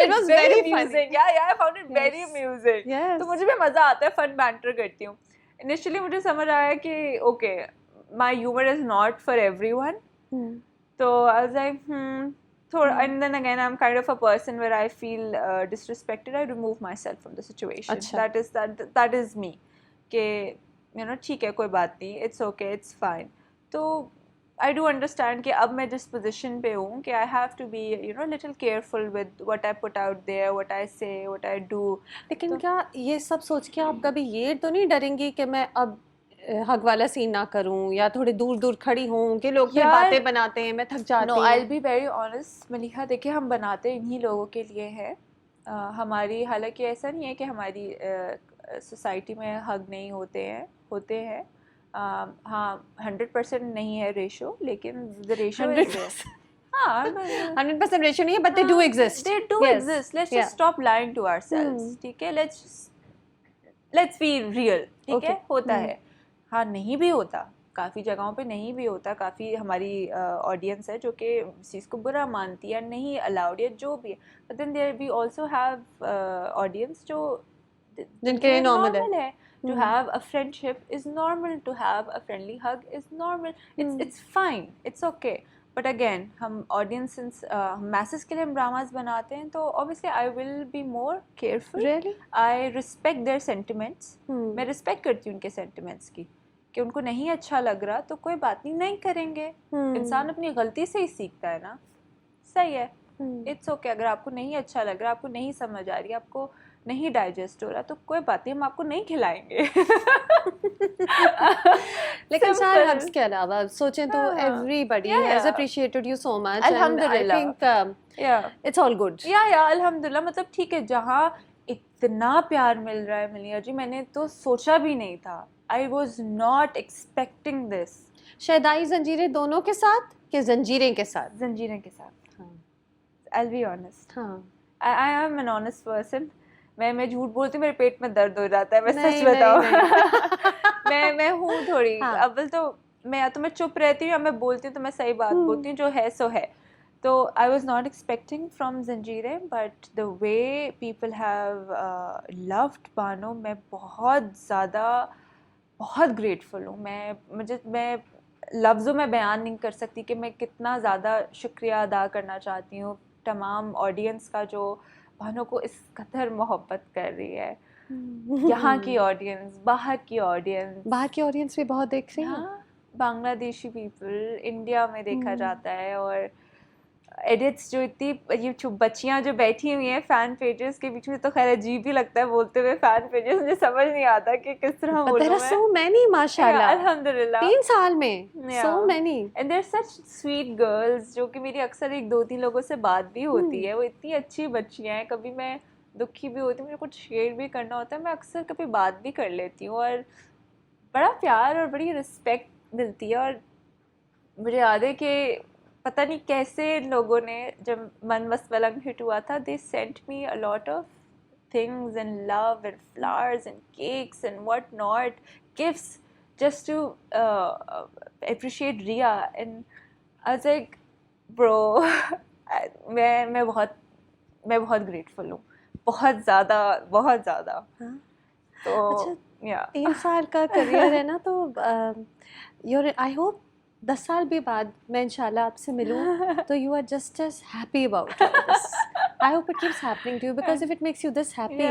[SPEAKER 1] It
[SPEAKER 2] it
[SPEAKER 1] was
[SPEAKER 2] very
[SPEAKER 1] very funny.
[SPEAKER 2] amusing. Yeah, I found it very
[SPEAKER 1] Yes.
[SPEAKER 2] amusing.
[SPEAKER 1] Yes.
[SPEAKER 2] तो मुझे भी मजा आता है, फन बैंटर करती हूँ. Initially मुझे समझ आया कि okay, my humor is not for everyone. So I was like, and then again, I'm kind of a person where I feel disrespected. I remove myself from the situation.
[SPEAKER 1] अच्छा.
[SPEAKER 2] That is me. कि ठीक है, कोई बात नहीं, it's okay, it's fine. तो I do understand कि अब मैं जिस position पे हूँ कि I have to be little careful with what I put out there, what I say, what I do.
[SPEAKER 1] लेकिन क्या ये सब सोच के आप कभी ये तो नहीं डरेंगी कि मैं अब हग वाला सीन ना करूं या थोड़ी दूर दूर खड़ी हूं कि लोग फिर बातें बनाते हैं, मैं थक जाती हूँ?
[SPEAKER 2] No, I'll be very honest, Maliha. देखिए, हम बनाते इन्हीं लोगों के लिए हैं. हमारी, हालांकि ऐसा नहीं है कि हमारी सोसाइटी में हग नहीं होते हैं. हाँ, 100% नहीं है रेशो, लेकिन the ratio is there. हाँ,
[SPEAKER 1] 100% रेशियो नहीं है, but they do exist.
[SPEAKER 2] They do exist. Let's just stop lying to ourselves. ठीक है, let's be real. ठीक है, होता है. हाँ, नहीं भी होता, काफ़ी जगहों पे नहीं भी होता. काफ़ी हमारी ऑडियंस है जो कि इस चीज़ को बुरा मानती है, नहीं अलाउड, या जो भी है. But then there we also have audience जो
[SPEAKER 1] जिनके लिए नॉर्मल
[SPEAKER 2] है. To have a friendship is normal, to have a friendly hug is normal. It's fine, it's okay. But again, हम audience masses के लिए हम dramas बनाते हैं, तो obviously I will be more careful.
[SPEAKER 1] Really?
[SPEAKER 2] I respect their sentiments. मैं respect करती हूँ उनके sentiments की, कि उनको नहीं अच्छा लग रहा तो कोई बात नहीं करेंगे. इंसान अपनी गलती से ही सीखता है ना. सही है. It's okay. अगर आपको नहीं अच्छा लग रहा, आपको नहीं समझ आ रही, आपको नहीं डाइजेस्ट हो रहा, तो कोई बात नहीं, हम आपको नहीं खिलाएंगे.
[SPEAKER 1] लेकिन सारे हग्स के अलावा सोचें तो everybody has appreciated you so much.
[SPEAKER 2] Alhamdulillah.
[SPEAKER 1] And I think it's all good.
[SPEAKER 2] अल्हम्दुलिल्लाह. मतलब ठीक है, जहाँ इतना प्यार मिल रहा है मलिहा जी, मैंने तो सोचा भी नहीं था. I was not expecting this.
[SPEAKER 1] शहदाई जंजीरें दोनों के साथ कि जंजीरें के साथ?
[SPEAKER 2] जंजीरें के साथ. I'll be honest.
[SPEAKER 1] हाँ.
[SPEAKER 2] I am an honest person. मैं झूठ बोलती हूँ, मेरे पेट में दर्द हो जाता है, मैं सच बताऊँ. मैं हूँ थोड़ी. अव्वल तो मैं चुप रहती हूँ या मैं बोलती हूँ तो मैं सही बात बोलती हूँ, जो है सो है. तो I was not expecting from जंजीरें, but the way people have loved Bano, मैं बहुत grateful हूँ. मैं लफ्ज़ों में बयान नहीं कर सकती कि मैं कितना ज़्यादा शुक्रिया अदा करना चाहती हूँ तमाम ऑडियंस का, जो बानो को इस कदर मोहब्बत कर रही है. यहाँ की ऑडियंस, बाहर की ऑडियंस
[SPEAKER 1] भी बहुत देख रही है.
[SPEAKER 2] हाँ, बांग्लादेशी पीपल इंडिया में देखा जाता है. और एडिट्स जो इतनी, ये बच्चियाँ जो बैठी हुई हैं फैन पेजेस के बीच में, तो खैर अजीब ही लगता है बोलते हुए फैन पेजेस. मुझे समझ नहीं आता कि किस तरह बोलूं मैं.
[SPEAKER 1] so many माशाल्लाह.
[SPEAKER 2] अल्हम्दुलिल्लाह.
[SPEAKER 1] 3 साल में so many.
[SPEAKER 2] And they're such sweet girls, जो कि मेरी अक्सर 1-2-3 लोगों से बात भी होती है. वो इतनी अच्छी बच्चियाँ हैं. कभी मैं दुखी भी होती हूँ, मुझे कुछ शेयर भी करना होता है, मैं अक्सर कभी बात भी कर लेती हूँ. और बड़ा प्यार और बड़ी रिस्पेक्ट मिलती है. और मुझे याद है कि पता नहीं कैसे लोगों ने, जब मन मस्त पलंग हिट हुआ था, they sent me a lot of things and love and flowers and cakes and what not, gifts, just to appreciate Riya. And I was like, bro, मैं बहुत grateful हूँ, बहुत ज़्यादा. तो
[SPEAKER 1] 3 साल का करियर है ना, तो I hope 10 साल भी बाद मैं इंशाल्लाह आपसे मिलूं तो you are just as happy about all this. I hope it keeps happening to you, because if it makes you this happy,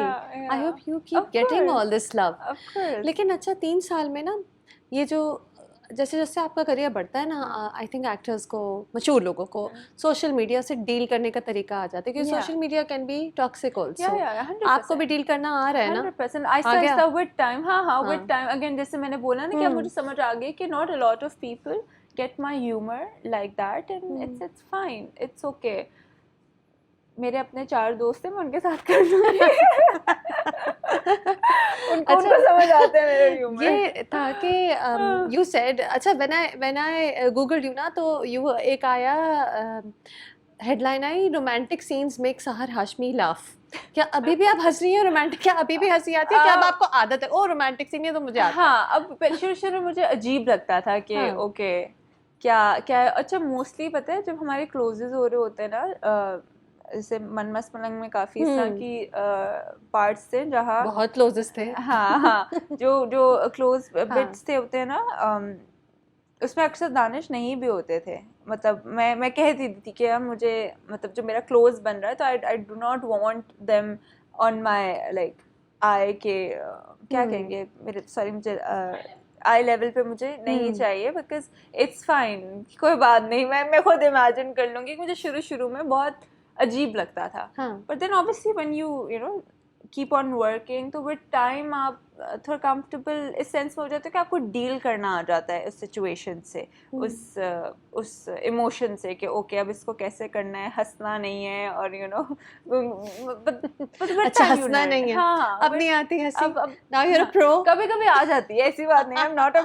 [SPEAKER 1] I hope you keep getting all this love.
[SPEAKER 2] Of course.
[SPEAKER 1] लेकिन अच्छा 3 साल में ना, ये जो जैसे जैसे आपका करियर बढ़ता है ना, आई थिंक एक्टर्स को, मशहूर लोगों को सोशल मीडिया से डील करने का तरीका आ जाता है, क्योंकि social media can be toxic also. आपको भी डील करना आ रहा है ना?
[SPEAKER 2] 100%. आहिस्ता विद टाइम. हाँ विद टाइम. अगेन जैसे मैंने बोला ना कि अब मुझे समझ आ गई कि not a lot of people get my humor like that, and it's fine, it's okay. मेरे अपने 4 दोस्त हैं, मैं उनके साथ कर लूँगी. उनको समझ आता है मेरा ह्यूमर.
[SPEAKER 1] ये था कि you said, अच्छा when I googled you ना, तो you एक आया headline I, romantic scenes make सहर हाशमी लाफ. क्या अभी भी आप हंस रही हैं रोमांटिक? क्या अभी भी हंसी आती है? क्या अब आपको आदत है? ओ रोमांटिक सीन है तो मुझे आता है.
[SPEAKER 2] हाँ, अब शुरू में मुझे अजीब लगता था कि ओके क्या क्या अच्छा मोस्टली पता है जब हमारे क्लोजेस हो रहे होते हैं ना, जैसे मन मस्त पलंग में काफ़ी इस तरह की पार्ट्स थे जहाँ
[SPEAKER 1] बहुत क्लोजेस्ट थे।
[SPEAKER 2] हाँ हाँ, जो क्लोज
[SPEAKER 1] हाँ
[SPEAKER 2] बिट्स थे होते हैं ना, उसमें अक्सर दानिश नहीं भी होते थे। मतलब मैं कहती थी कि यार मुझे, मतलब जो मेरा क्लोज बन रहा है तो I do not want them on my like I के क्या कहेंगे, मेरे सॉरी मुझे आई लेवल पे मुझे नहीं चाहिए, बिकॉज इट्स फाइन, कोई बात नहीं, मैं खुद इमेजिन कर लूँगी। मुझे शुरू शुरू में बहुत अजीब लगता था,
[SPEAKER 1] हाँ
[SPEAKER 2] but then obviously when you know keep on working, तो विद टाइम आप थोड़ा कंफर्टेबल इस सेंस में हो जाते हो कि आपको डील करना आ जाता है उस सिचुएशन से, उस इमोशन से कि ओके अब इसको कैसे करना है, हंसना नहीं है, और यू नो
[SPEAKER 1] अच्छा हंसना नहीं है,
[SPEAKER 2] हाँ
[SPEAKER 1] अब नहीं आती हंसी,
[SPEAKER 2] अब
[SPEAKER 1] now you are a pro.
[SPEAKER 2] कभी कभी आ जाती है, ऐसी बात नहीं, I am not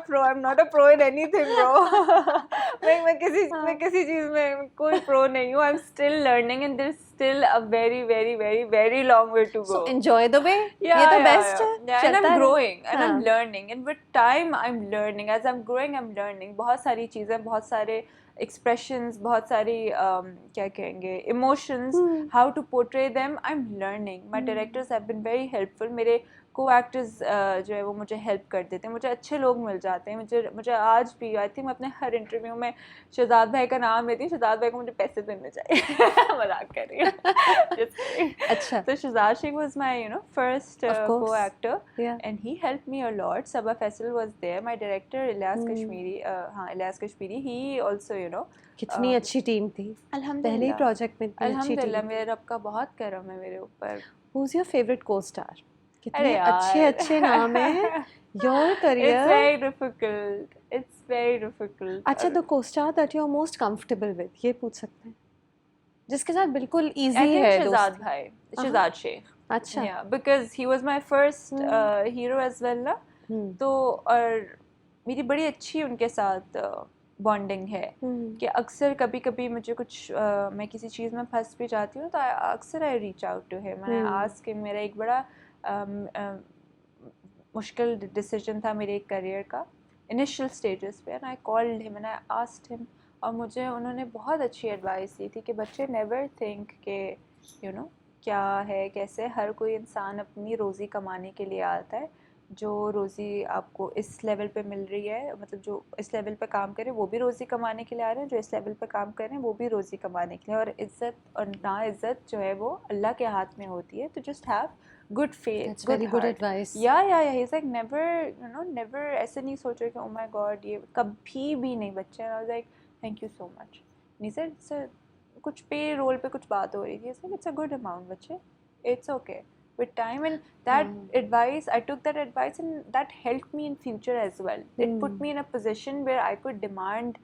[SPEAKER 2] a pro in anything bro. मैं किसी चीज में कोई प्रो नहीं हूँ, I am still learning and there is still a very very very very long way to
[SPEAKER 1] so
[SPEAKER 2] go.
[SPEAKER 1] Enjoy the way, ये तो बेस्ट है,
[SPEAKER 2] and I'm
[SPEAKER 1] चलता
[SPEAKER 2] growing and I'm
[SPEAKER 1] हाँ
[SPEAKER 2] learning, and with time I'm learning, as I'm growing I'm learning। बहुत सारी चीज़ें, बहुत सारे expressions, बहुत सारी क्या कहेंगे emotions, how to portray them, I'm learning। My directors have been very helpful। मेरे को एक्टर्स जो है वो मुझे हेल्प कर देते हैं, मुझे अच्छे लोग मिल जाते हैं। मुझे आज भी आई थिंक मैं अपने हर इंटरव्यू में शहजाद भाई का नाम लेती हूँ, शहजाद भाई को मुझे पैसे देने चाहिए। मजाक कर रही हूँ।
[SPEAKER 1] अच्छा
[SPEAKER 2] तो Shahzad Sheikh was my first
[SPEAKER 1] of course
[SPEAKER 2] co-actor,
[SPEAKER 1] yeah
[SPEAKER 2] and he helped me a lot। Sabah Faisal was there, my director Ilyas Kashmiri, हाँ Ilyas Kashmiri, he also
[SPEAKER 1] कितनी अच्छी टीम थी, पहले ही
[SPEAKER 2] अल्हम्दुलिल्लाह
[SPEAKER 1] प्रोजेक्ट में इतनी अच्छी
[SPEAKER 2] अल्हम्दुलिल्लाह
[SPEAKER 1] टीम।
[SPEAKER 2] मेरे रब का बहुत करम है मेरे ऊपर।
[SPEAKER 1] Who's your favorite co-star?
[SPEAKER 2] अरे
[SPEAKER 1] कितने अच्छे
[SPEAKER 2] यार
[SPEAKER 1] अच्छे नाम हैं, your
[SPEAKER 2] it's
[SPEAKER 1] career।
[SPEAKER 2] very difficult, it's very difficult।
[SPEAKER 1] अच्छा the co-star that you are most comfortable with, ये पूछ सकते हैं, जिसके साथ बिल्कुल
[SPEAKER 2] I
[SPEAKER 1] easy
[SPEAKER 2] think
[SPEAKER 1] है
[SPEAKER 2] Shahzad
[SPEAKER 1] दोस्ती।
[SPEAKER 2] bhai, Shahzad Sheikh,
[SPEAKER 1] अच्छा
[SPEAKER 2] yeah, because he was my first hero as well ना, तो और मेरी बड़ी अच्छी उनके साथ बॉन्डिंग है कि अक्सर कभी कभी मुझे कुछ मैं किसी चीज़ में फंस भी जाती हूँ तो अक्सर I reach out to him, मैंने आस्क हिम। मेरा एक बड़ा मुश्किल डिसीजन था मेरे करियर का इनिशियल स्टेजेस पे, and I called him and I asked him, और मुझे उन्होंने बहुत अच्छी एडवाइस दी थी कि बच्चे नेवर थिंक कि यू नो क्या है कैसे, हर कोई इंसान अपनी रोज़ी कमाने के लिए आता है। जो रोज़ी आपको इस लेवल पे मिल रही है, मतलब जो इस लेवल पे काम करे वो भी रोज़ी कमाने के लिए आ रहे हैं, जो इस लेवल पे काम कर रहे हैं वो भी रोज़ी कमाने के लिए, और इज़्ज़त और ना इज़्ज़त जो है वो अल्लाह के हाथ में होती है। तो just have good faith,
[SPEAKER 1] That's
[SPEAKER 2] good
[SPEAKER 1] very good
[SPEAKER 2] heart.
[SPEAKER 1] advice।
[SPEAKER 2] या he is like never never ऐसे नहीं सोचो कि ओ माय गॉड, ये कभी भी नहीं बच्चे। I was like thank you so much. नहीं सर कुछ पे रोल पे कुछ बात हो रही थी, इट्स अ गुड अमाउंट बच्चे, it's okay with time, and that advice, I took that advice and that helped me in future as well। it put me in a position where I could demand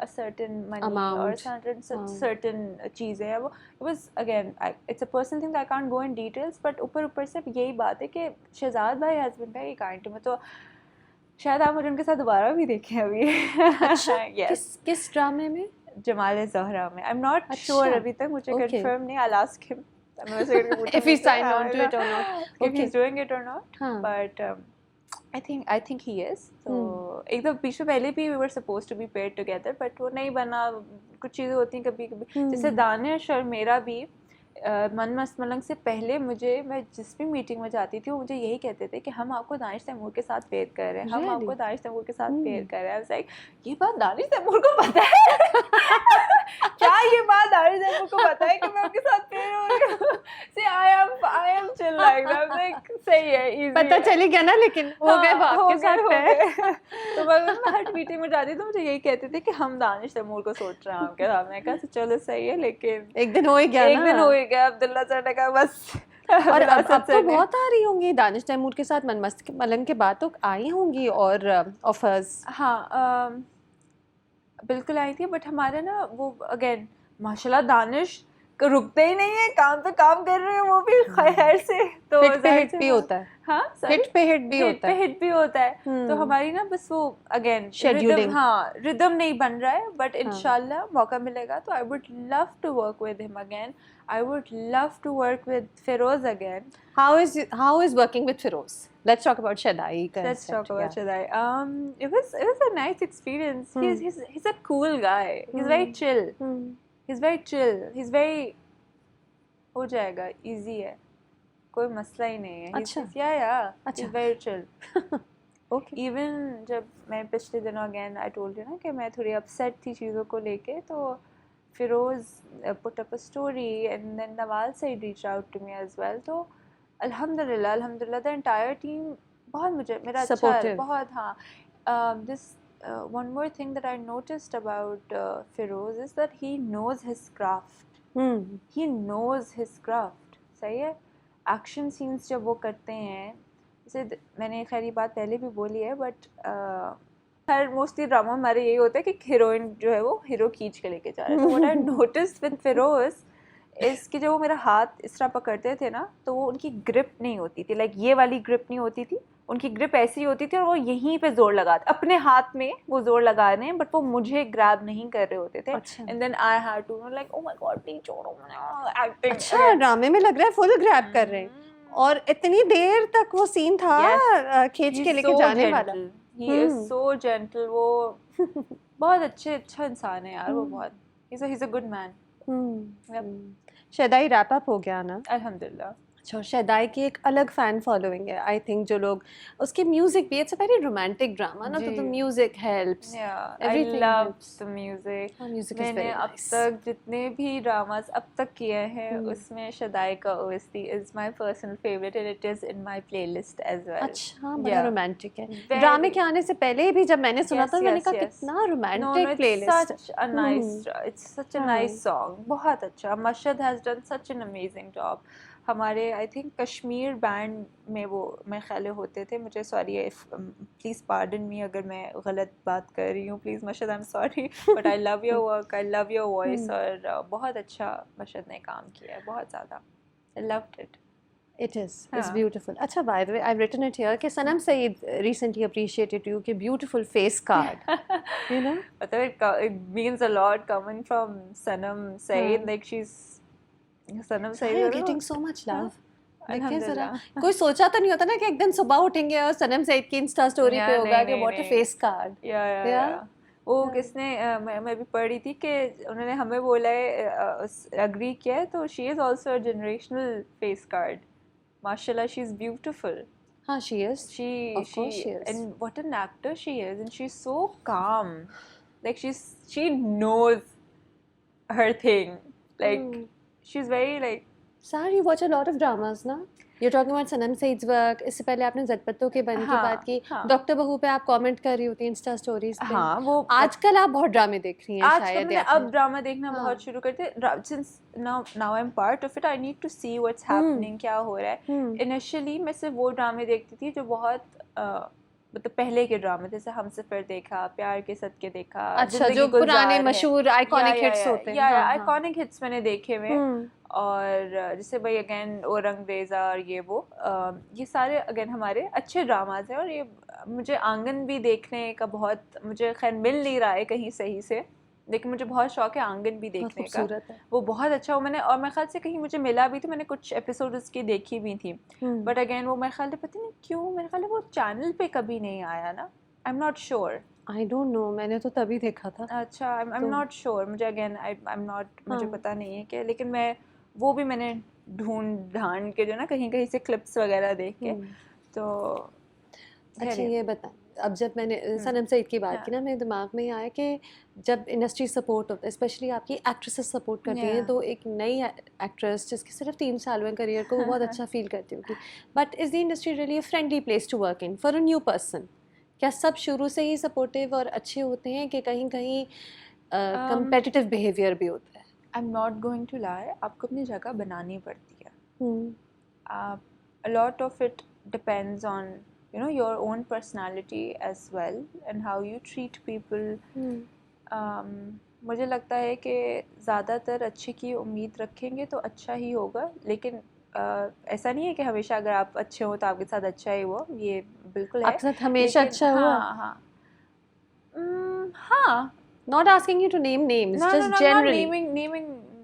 [SPEAKER 2] a certain money
[SPEAKER 1] Amount,
[SPEAKER 2] or certain चीज़ें। वो it was again it's a personal thing that I can't go in details, but ऊपर से यही बात है कि शहजाद भाई has been very kind to me। तो शायद आप मुझे उनके साथ दोबारा भी देखें अभी।
[SPEAKER 1] अच्छा
[SPEAKER 2] yes,
[SPEAKER 1] किस ड्रामे में?
[SPEAKER 2] जमाल ज़हरा में। I'm not
[SPEAKER 1] अच्छा,
[SPEAKER 2] sure अभी तक, मुझे
[SPEAKER 1] okay।
[SPEAKER 2] confirm नहीं, I'll ask him
[SPEAKER 1] if he signed on to it or not,
[SPEAKER 2] if
[SPEAKER 1] okay।
[SPEAKER 2] he's doing it or not,
[SPEAKER 1] हाँ
[SPEAKER 2] but I think he is। तो एक दो बीच में पहले भी we were supposed to be paired together, but वो नहीं बना। कुछ चीज़ें होती हैं कभी कभी, जैसे दानिश और मेरा भी मन मस्त मलंग से पहले मैं जिस भी मीटिंग में जाती थी वो मुझे यही कहते थे कि हम आपको दानिश तैमूर के साथ पेयर कर रहे हैं, हम आपको दानिश तैमूर के साथ पेयर कर रहे हैं। लाइक ये बात दानिश तैमूर को पता है? क्या ये बात दानिश तैमूर को पता है कि मैं उनके साथ पेयर हो रही हूँ? See, I am chill like that, like सही है, easy
[SPEAKER 1] पता
[SPEAKER 2] है।
[SPEAKER 1] चली गया ना, लेकिन हो गए आपके साथ पेयर।
[SPEAKER 2] तो मैं हर मीटिंग में जाती तो मुझे यही कहते थे कि हम दानिश तैमूर को सोच रहे हैं आपके साथ। मैं कहा चलो सही है, लेकिन
[SPEAKER 1] एक दिन हो ही गया ना,
[SPEAKER 2] एक दिन हो ही गया। अब्दुल्ला सर ने कहा बस।
[SPEAKER 1] और अब तो बहुत आ रही होंगी दानिश तैमूर के साथ मन मस्त मलंग के बाद तो आई होंगी और ऑफर्स।
[SPEAKER 2] हाँ बिल्कुल आई थी, बट हमारे ना वो अगेन माशाल्लाह दानिश रुकते ही नहीं है, काम पे काम कर रहे हैं वो भी खैर से। तो
[SPEAKER 1] हिट पे हिट भी होता है,
[SPEAKER 2] हाँ
[SPEAKER 1] हिट पे हिट भी होता है,
[SPEAKER 2] हिट भी होता है। तो हमारी ना बस वो अगेन
[SPEAKER 1] शेड्यूलिंग,
[SPEAKER 2] हाँ रिदम नहीं बन रहा है, बट इंशाल्लाह मौका मिलेगा तो I would love to work with him again. I would love to work with Feroz again.
[SPEAKER 1] How is working with Feroz? Let's talk about Shadai.
[SPEAKER 2] Let's talk about Shadai. It was a nice experience. He's a cool guy. He's very chill. He's very chill. He's very हो जाएगा, easy है, कोई मसला ही नहीं है।
[SPEAKER 1] अच्छा,
[SPEAKER 2] yeah, he's very chill.
[SPEAKER 1] Okay.
[SPEAKER 2] Even जब मैं पिछले दिनों again I told you ना कि मैं थोड़ी upset थी चीज़ों को लेके, तो Feroz put up a story and then Nawal Said reached out to me as well. तो अल्हम्दुलिल्लाह the entire team बहुत मुझे मेरा अच्छा है, बहुत हाँ। This one more thing that I noticed about Feroz is that he knows his craft. He knows his craft. सही है। Action scenes जब वो करते हैं, जैसे मैंने खैर ये बात पहले भी बोली है, बट हर मोस्टली ड्रामा हमारे यही होता है कि हीरोइन जो है वो हीरो खींच के लेके जा रहा है। तो what I noticed with Firoz is कि जब वो मेरा हाथ इस तरह पकड़ते थे ना, तो वो उनकी ग्रिप नहीं होती थी, लाइक ये वाली ग्रिप नहीं होती थी, उनकी ग्रिप ऐसी होती थी और वो यहीं पे जोर लगाते, अपने हाथ में वो जोर लगा रहे हैं, बट वो मुझे ग्रैब नहीं कर रहे होते थे। And then I had to like oh my God please छोड़ो, एक्टिंग।
[SPEAKER 1] अच्छा, ड्रामे में लग रहा है फुल ग्रैब कर रहे हैं, और इतनी देर तक वो सीन था खींच के लेके जाने वाला।
[SPEAKER 2] He is so gentle. वो बहुत अच्छा इंसान है यार, वो बहुत he's a good man.
[SPEAKER 1] Shaddai wrap up हो गया ना?
[SPEAKER 2] अल्हम्दुलिल्लाह।
[SPEAKER 1] अच्छा, शदाई की एक अलग फ़ैन फॉलोइंग है आई थिंक, जो लोग उसके म्यूजिक भी, it's a very romantic drama ना, तो the music helps,
[SPEAKER 2] everything helps. The music मैंने अब तक जितने भी ड्रामास अब तक किए हैं उसमें शदाई का OST is my personal favourite and it is in my playlist as well.
[SPEAKER 1] अच्छा, बड़ा रोमांटिक है। ड्रामे के आने से पहले भी जब मैंने सुना था मैंने कहा कितना romantic playlist.
[SPEAKER 2] It's such a nice song, बहुत अच्छा। Mashhad has done such an amazing job. हमारे आई थिंक कश्मीर बैंड में वो मैं ख्याल होते थे, मुझे सॉरी प्लीज़ पार्डन मी अगर मैं गलत बात कर रही हूँ, please Mashhad I am sorry, but I love your work, I love your voice, और बहुत अच्छा मशहद ने काम किया है, बहुत ज़्यादा। I loved it.
[SPEAKER 1] It is. It's beautiful. Acha, by the way, I've written it here कि Sanam Saeed recently appreciated you कि beautiful face card. You know?
[SPEAKER 2] it means a lot coming from Sanam Saeed. Like Sanam Saeed.
[SPEAKER 1] You're getting so much love. कोई सोचा तो नहीं होता ना कि एक दिन सुबह उठेंगे और सनम सईद की इंस्टा स्टोरी पे होगा कि व्हाट अ फेस कार्ड।
[SPEAKER 2] या वो किसने मैं भी पढ़ रही थी कि उन्होंने हमें बोला है, एग्री किया है, तो she is also a generational face card. माशाल्लाह, शी इज ब्यूटीफुल।
[SPEAKER 1] हाँ, she is. Of course she is.
[SPEAKER 2] And what an actor she is, and she's so calm. Like she knows her thing. Like she's very like.
[SPEAKER 1] Sir, you watch a lot of dramas, ना? You're talking about Sanam Saeed's work. इससे पहले आपने ज़टपटों के बन की बात की। Doctor बहू पे आप कमेंट कर रही होती हैं इंस्टा स्टोरीज पे।
[SPEAKER 2] हाँ, वो
[SPEAKER 1] आजकल आप बहुत ड्रामे देख रही हैं शायद।
[SPEAKER 2] मैंने अब ड्रामा देखना बहुत शुरू करते। Since now I'm part of it, I need to see what's happening, क्या हो रहा है। Initially मैं सिर्फ वो ड्रामे देखती थी जो बहुत मतलब पहले के ड्रामे, जैसे हमसफर देखा, प्यार के सदके देखा।
[SPEAKER 1] अच्छा, जो पुराने मशहूर आइकॉनिक हिट्स होते हैं।
[SPEAKER 2] आइकॉनिक हिट्स मैंने देखे हुए। और जैसे भाई अगेन ओ रंगरेज़ा और ये सारे अगेन हमारे अच्छे ड्रामाज हैं। और ये मुझे आंगन भी देखने का बहुत, मुझे खैर मिल नहीं रहा है कहीं सही से, लेकिन मुझे बहुत शौक है आंगन भी देखने का। वो बहुत अच्छा हो। मैंने, और मेरे ख्याल से कहीं मुझे मिला भी, तो मैंने कुछ एपिसोड उसकी देखी भी थी, बट अगेन वो मेरे ख्याल से पता नहीं क्यों, मेरे ख्याल वो चैनल पे कभी नहीं आया ना। आई am not sure.
[SPEAKER 1] I don't know, मैंने तो तभी देखा था।
[SPEAKER 2] अच्छा, आई एम नॉट श्योर। मुझे अगेन आई एम नॉट, मुझे पता नहीं है कि, लेकिन मैं वो भी मैंने ढूंढ के जो ना कहीं से क्लिप्स वगैरह देख के। तो
[SPEAKER 1] अच्छा, ये बता, अब जब मैंने सनम सईद की बात की ना, मेरे दिमाग में आया कि जब इंडस्ट्री सपोर्ट होता है, स्पेशली आपकी एक्ट्रेसेस सपोर्ट करती हैं, तो एक नई एक्ट्रेस जिसकी सिर्फ 3 साल हुए करियर को, वो बहुत अच्छा फील करती होगी। But is the industry really a friendly place to work in for a new person? क्या सब शुरू से ही सपोर्टिव और अच्छे होते हैं कि कहीं कहीं कंपेटिटिव बिहेवियर भी होता है?
[SPEAKER 2] I am not going to lie, आपको अपनी जगह बनानी पड़ती है। A lot of it depends on, you know, your own personality as well and how you treat people. मुझे लगता है कि ज़्यादातर अच्छे की उम्मीद रखेंगे तो अच्छा ही होगा, लेकिन ऐसा नहीं है कि हमेशा अगर आप अच्छे हो तो आपके साथ अच्छा ही हुआ, ये बिल्कुल है,
[SPEAKER 1] आपके साथ हमेशा
[SPEAKER 2] लेकिन
[SPEAKER 1] अच्छा हुआ?
[SPEAKER 2] हाँ हाँ हाँ,
[SPEAKER 1] Not asking you to name names,
[SPEAKER 2] no, no,
[SPEAKER 1] just
[SPEAKER 2] no, I'm not
[SPEAKER 1] generally.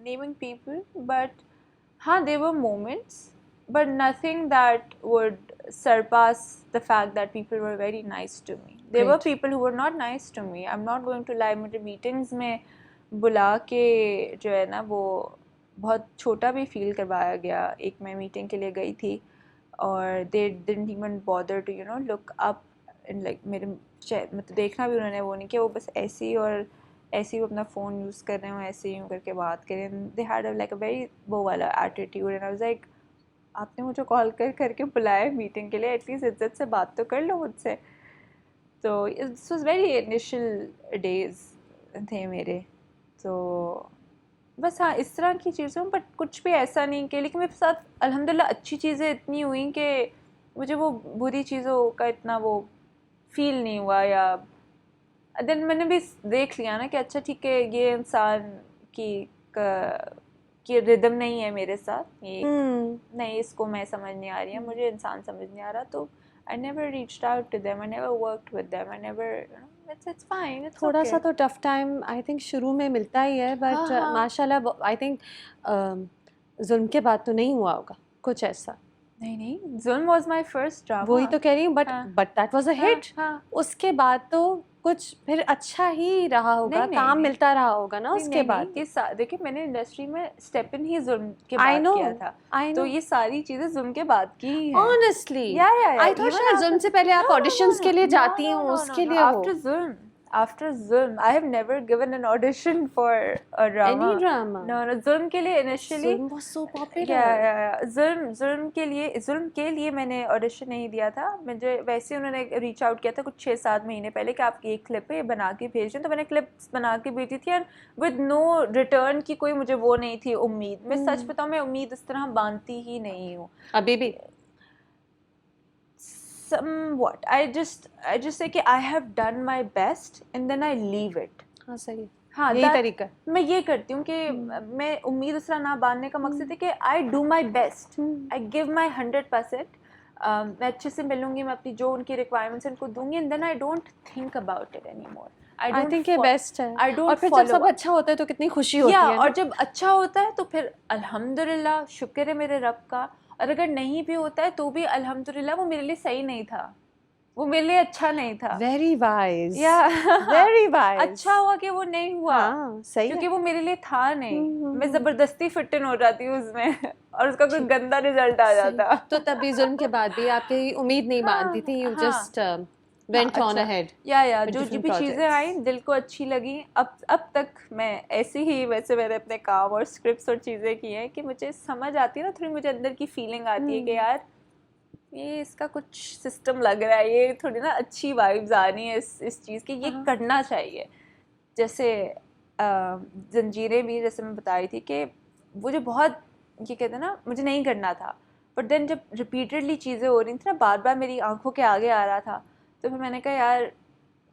[SPEAKER 2] naming people, but हाँ, there were moments, but nothing that would surpass the fact that people were very nice to me. There were
[SPEAKER 1] Great.
[SPEAKER 2] people who were not nice to me. I'm not going to lie. मुझे meetings में बुला के जो है ना वो बहुत छोटा भी फील करवाया गया. एक मैं मीटिंग के लिए गई थी और they didn't even bother to look up and like मेरे मतलब देखना भी उन्होंने वो नहीं किया, वो बस ऐसे ही और ऐसे ही वो अपना फ़ोन यूज़ कर रहे हो, ऐसे ही यूँ करके बात करें. They had like a very वो वाला attitude and I was like आपने मुझे कॉल करके बुलाया मीटिंग के लिए, एटलीस्ट इज्जत से बात तो कर लो मुझसे. तो this was very initial days थे मेरे. तो बस हाँ, इस तरह की चीज़ों, बट कुछ भी ऐसा नहीं कि, लेकिन मेरे साथ अल्हम्दुलिल्लाह अच्छी चीज़ें इतनी हुई कि मुझे वो बुरी चीज़ों का इतना वो फील नहीं हुआ. या देन मैंने भी देख लिया ना कि अच्छा ठीक है, ये इंसान की की रिदम नहीं है मेरे साथ, ये नहीं, इसको मैं समझ नहीं आ रही है, मुझे इंसान समझ नहीं आ रहा. तो I never reached out to them, I never worked with them, I never, it's fine, it's
[SPEAKER 1] थोड़ा
[SPEAKER 2] okay.
[SPEAKER 1] सा तो टफ टाइम आई थिंक शुरू में मिलता ही है, बट
[SPEAKER 2] हाँ.
[SPEAKER 1] माशाल्लाह आई थिंक जुल्म के बाद तो नहीं हुआ होगा कुछ ऐसा.
[SPEAKER 2] नहीं, जुल्म was my first drama.
[SPEAKER 1] वही तो कह रही हूँ, but that was a hit.
[SPEAKER 2] हाँ.
[SPEAKER 1] उसके बाद तो कुछ फिर अच्छा ही रहा होगा,
[SPEAKER 2] नहीं,
[SPEAKER 1] काम
[SPEAKER 2] नहीं.
[SPEAKER 1] मिलता रहा होगा ना उसके बाद.
[SPEAKER 2] ये देखिए, मैंने इंडस्ट्री में स्टेप इन ही जुल्म के
[SPEAKER 1] आई
[SPEAKER 2] बाद
[SPEAKER 1] नो,
[SPEAKER 2] किया था,
[SPEAKER 1] आई
[SPEAKER 2] तो
[SPEAKER 1] नो.
[SPEAKER 2] ये सारी चीजें जुल्म के बाद की ही है.
[SPEAKER 1] Honestly,
[SPEAKER 2] Yeah.
[SPEAKER 1] I thought शायद जुल्म से पहले आप ऑडिशंस के लिए जाती हूँ, उसके लिए हो.
[SPEAKER 2] After Zulm, I have never given an audition for a drama.
[SPEAKER 1] Any drama?
[SPEAKER 2] No, Zulm के लिए initially.
[SPEAKER 1] Zulm was so popular.
[SPEAKER 2] Yeah. जुल्म के लिए मैंने ऑडिशन नहीं दिया था. मुझे वैसे उन्होंने रीच आउट किया था कुछ 6-7 महीने पहले कि आप एक क्लिप है बना के भेज दें, तो मैंने क्लिप्स बना के भेजी थी एंड विद नो रिटर्न की कोई मुझे वो नहीं थी उम्मीद. मैं सच बताऊँ, मैं उम्मीद इस तरह बांधती ही नहीं हूँ
[SPEAKER 1] अभी भी.
[SPEAKER 2] Somewhat. I just say कि I have done my best and then I leave it.
[SPEAKER 1] हाँ सही है.
[SPEAKER 2] हाँ,
[SPEAKER 1] यही तरीका.
[SPEAKER 2] मैं ये करती हूँ कि मैं उम्मीद इस तरह ना बांधने का मकसद है कि I do my best. I give my 100%. मैं अच्छे से मिलूंगी, मैं अपनी जो उनकी रिक्वायरमेंट्स उनको दूंगी and then I don't think about it anymore.
[SPEAKER 1] I think ये बेस्ट है.
[SPEAKER 2] I don't
[SPEAKER 1] और फिर जब सब अच्छा होता है तो कितनी खुशी होती है.
[SPEAKER 2] और जब अच्छा होता है तो फिर अल्हम्दुलिल्लाह, शुक्र है मेरे रब का. और अगर नहीं भी होता है तो भी अल्हम्दुलिल्लाह, वो मेरे लिए सही नहीं था, वो मेरे लिए अच्छा नहीं था.
[SPEAKER 1] Very wise.
[SPEAKER 2] Very wise. अच्छा हुआ कि वो नहीं हुआ.
[SPEAKER 1] सही,
[SPEAKER 2] क्योंकि वो मेरे लिए था नहीं. मैं जबरदस्ती फिट इन हो जाती हूँ उसमें और उसका कोई गंदा रिजल्ट आ जाता.
[SPEAKER 1] तो तभी जुल्म के बाद भी आपकी उम्मीद नहीं बांधती थी, you just went on ahead.
[SPEAKER 2] या जो भी चीज़ें आई दिल को अच्छी लगी. अब तक मैं ऐसे ही, वैसे मैंने अपने काम और स्क्रिप्ट्स और चीज़ें की हैं कि मुझे समझ आती है ना, थोड़ी मुझे अंदर की फीलिंग आती है कि यार ये इसका कुछ सिस्टम लग रहा है, ये थोड़ी ना अच्छी वाइब्स आ रही हैं इस चीज़ की, ये करना चाहिए. जैसे जंजीरें भी, जैसे मैं बता रही थी कि वो जो बहुत ये कहते हैं ना, मुझे नहीं करना था, बट देन जब रिपीटेडली चीज़ें हो रही थी ना, बार बार मेरी आंखों के आगे आ रहा था, तो फिर मैंने कहा यार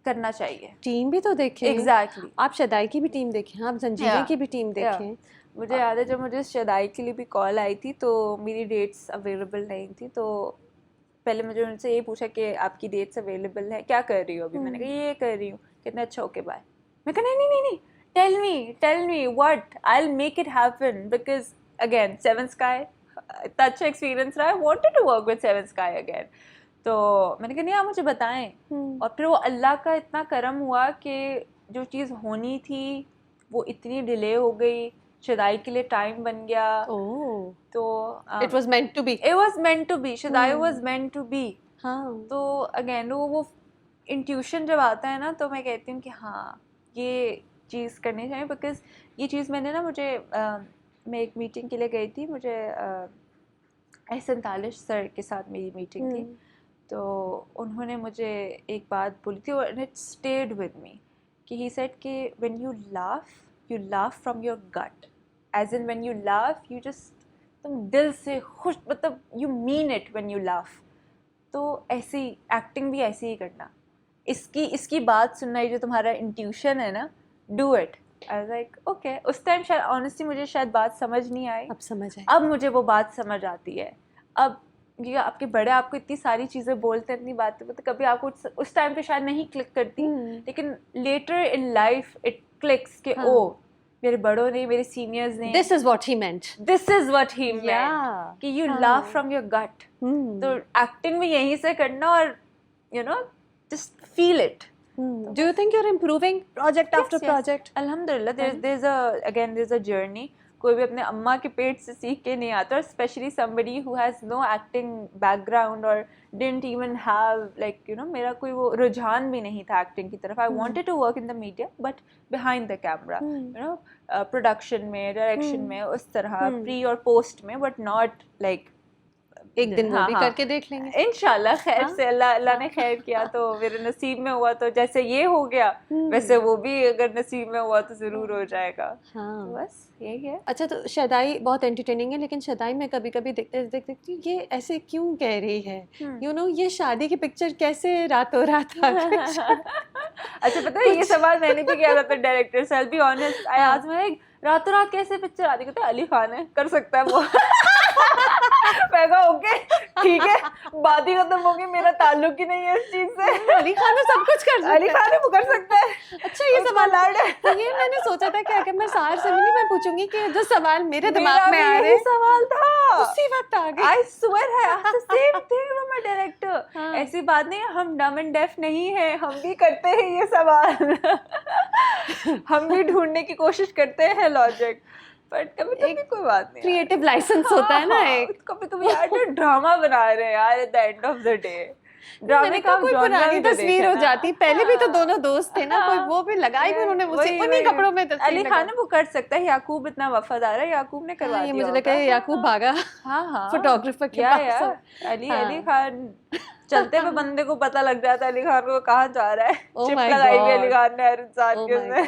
[SPEAKER 2] करना चाहिए.
[SPEAKER 1] टीम भी तो देखें.
[SPEAKER 2] एग्जैक्टली.
[SPEAKER 1] आप शदाई की भी टीम देखें, आप जंजीरें की भी टीम देखें.
[SPEAKER 2] मुझे याद है जब मुझे शदाई के लिए भी कॉल आई थी तो मेरी डेट्स अवेलेबल नहीं थी, तो पहले मुझे उनसे ये पूछा कि आपकी डेट्स अवेलेबल है, क्या कर रही हो अभी. मैंने कहा ये कर रही हूँ. कितना अच्छा, ओके बाय. मैं कहा नहीं, tell me what, I will make it happen, because again Seven Sky इतना अच्छा एक्सपीरियंस रहा, I wanted to work with Seven Sky again. तो मैंने कहा नहीं, आप मुझे बताएं. और फिर वो अल्लाह का इतना करम हुआ कि जो चीज़ होनी थी वो इतनी डिले हो गई, शदाई के लिए टाइम बन गया. तो
[SPEAKER 1] it was meant to be.
[SPEAKER 2] Shadai was meant to be. तो अगेन वो इंट्यूशन जब आता है ना, तो मैं कहती हूँ कि हाँ ये चीज़ करनी चाहिए. बिकॉज ये चीज़ मैंने ना, मुझे मैं एक मीटिंग के लिए गई थी, मुझे एहसन तालिश सर के साथ मेरी मीटिंग थी. तो उन्होंने मुझे एक बात बोली थी और इट स्टेड विद मी कि ही सेड कि when you laugh from your gut, as in when you laugh you just, तुम दिल से खुश, मतलब you mean it when you laugh. तो ऐसी एक्टिंग भी ऐसे ही करना. इसकी बात सुनना, ये जो तुम्हारा इंट्यूशन है ना, do it. I was like okay. उस टाइम शायद honestly मुझे शायद बात समझ नहीं आई,
[SPEAKER 1] अब समझ आए।
[SPEAKER 2] अब मुझे वो बात समझ आती है। अब ये आपके बड़े आपको इतनी सारी चीज़ें बोलते हैं, इतनी बातें बोलते, कभी आपको उस टाइम पे शायद नहीं क्लिक करती, लेकिन later in life it clicks कि
[SPEAKER 1] हाँ.
[SPEAKER 2] ओ मेरे बड़ों ने, मेरे सीनियर्स ने,
[SPEAKER 1] This is what he meant.
[SPEAKER 2] This is what he
[SPEAKER 1] Yeah.
[SPEAKER 2] Meant, कि यू
[SPEAKER 1] हाँ.
[SPEAKER 2] Love from your gut. तो एक्टिंग में यहीं से करना और you know just feel it.
[SPEAKER 1] Do you think you're improving project after project?
[SPEAKER 2] Alhamdulillah, there's a journey. कोई भी अपने अम्मा के पेट से सीख के नहीं आता, और specially somebody who has no acting background or didn't even have like मेरा कोई वो रुझान भी नहीं था एक्टिंग की तरफ. I wanted to work in the media but behind the camera, production में, direction में, उस तरह pre और post में, but not like
[SPEAKER 1] एक दिन वो भी करके देख लेंगे
[SPEAKER 2] इंशाल्लाह। खैर से अल्लाह ने खैर किया तो मेरे नसीब में हुआ, तो जैसे ये हो गया वैसे वो भी अगर नसीब में हुआ तो जरूर हो जाएगा।
[SPEAKER 1] हाँ.
[SPEAKER 2] तो बस यही है।
[SPEAKER 1] अच्छा, तो शदाई बहुत एंटरटेनिंग है, लेकिन शदाई में कभी कभी देखते ये ऐसे क्यों कह रही है, ये शादी की पिक्चर कैसे रातों रात आ गई?
[SPEAKER 2] अच्छा पता है ये सवाल मैंने भी किया था अपने डायरेक्टर से, I'll be honest, I asked him रातों रात कैसे पिक्चर आती, कहते अली खान है, कर सकता है वो। मैं कहा ओके ठीक है, बात ही खत्म होगी, मेरा ताल्लुक ही नहीं है इस चीज से।
[SPEAKER 1] अली खान तो सब कुछ कर सकता है।
[SPEAKER 2] अली खान वो कर सकता है।
[SPEAKER 1] अच्छा ये सवाल तो ये मैंने सोचा था कि अगर मैं सार से मिली मैं पूछूंगी कि जो सवाल मेरे दिमाग में आ रहे
[SPEAKER 2] सवाल था
[SPEAKER 1] उसी वक्त आ गए।
[SPEAKER 2] I swear है same thing from my director. ऐसी बात नहीं, हम डम एंड डेफ नहीं है, हम भी करते हैं ये सवाल। हम भी ढूंढने की कोशिश करते हैं लॉजिक, बट कभी कभी कोई बात नहीं,
[SPEAKER 1] क्रिएटिव लाइसेंस होता है ना एक।
[SPEAKER 2] कभी कभी यार तो ड्रामा बना रहे हैं यार at the end of the day.
[SPEAKER 1] ड्रामे का कोई पुरानी तस्वीर हो जाती, पहले भी तो दोनों दोस्त थे ना, कोई वो भी लगाई भी उन्होंने उन्हीं कपड़ों में तस्वीर।
[SPEAKER 2] अली खान वो कर सकता है, याकूब इतना वफादार है, याकूब ने करवा दिया।
[SPEAKER 1] मुझे लगा याकूब भागा फोटोग्राफर के पास।
[SPEAKER 2] अली खान चलते हुए बंदे को पता लग जाता है अली खान को कहाँ जा रहा है।
[SPEAKER 1] चिप
[SPEAKER 2] लगाई हुई अली खान ने हर इंसान के उसमें।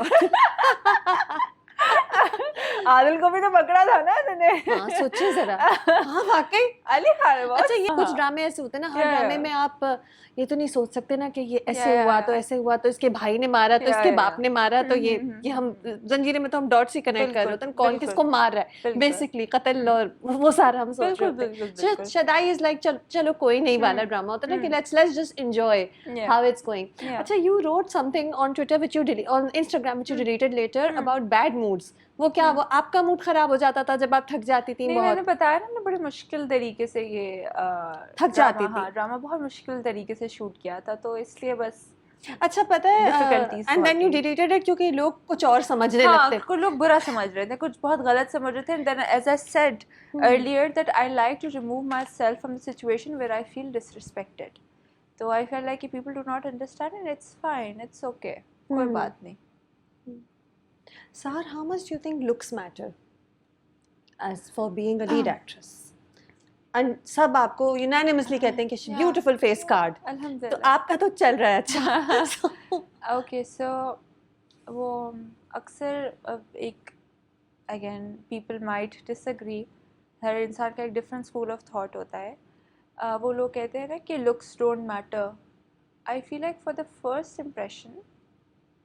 [SPEAKER 2] आदिल को भी तो पकड़ा था ना उन्होंने।
[SPEAKER 1] हाँ सोचिए जरा। हाँ वाकई
[SPEAKER 2] अली खान है।
[SPEAKER 1] अच्छा ये कुछ ड्रामे ऐसे होते हैं ना, हर ड्रामे में आप ये तो नहीं सोच सकते ना कि ये ऐसे हुआ तो ऐसे हुआ, तो इसके भाई ने मारा तो इसके बाप ने मारा, तो ये हम जंजीरें में तो हम डॉट से कनेक्ट कर रहे होते हैं, कौन किसको मार रहा है, बेसिकली कत्ल और वो सारा हम सोच रहे होते हैं। शदाई इज लाइक चलो कोई नहीं वाला ड्रामा होता है ना कि let's just enjoy how it's going. अच्छा you wrote something on Twitter which you delete, on Instagram which you deleted later about bad moods. वो क्या वो आपका मूड खराब हो जाता था जब आप थक जाती थी?
[SPEAKER 2] मैंने बताया ना, बड़े मुश्किल तरीके से ये
[SPEAKER 1] थक जाती थी।
[SPEAKER 2] हाँ ड्रामा बहुत मुश्किल तरीके से शूट किया था, तो इसलिए बस।
[SPEAKER 1] अच्छा पता है and then you deleted it क्योंकि लोग कुछ और समझने लगते,
[SPEAKER 2] कुछ लोग बुरा समझ रहे थे, कुछ बहुत गलत समझ रहे थे। And then as I said earlier that I like to remove myself from the situation where I feel disrespected. तो I feel like people do not understand and it's fine, it's okay, कोई बात नहीं।
[SPEAKER 1] Sar, how much do you think looks matter as for being a lead actress? And सब आपको unanimously कहते हैं कि beautiful face card.
[SPEAKER 2] अल्हम्दुलिल्लाह।
[SPEAKER 1] तो आपका तो चल रहा है अच्छा।
[SPEAKER 2] Okay, so वो अक्सर एक again people might disagree, हर इंसान का एक different school of thought होता है। वो लोग कहते हैं ना कि looks don't matter. I feel like for the first impression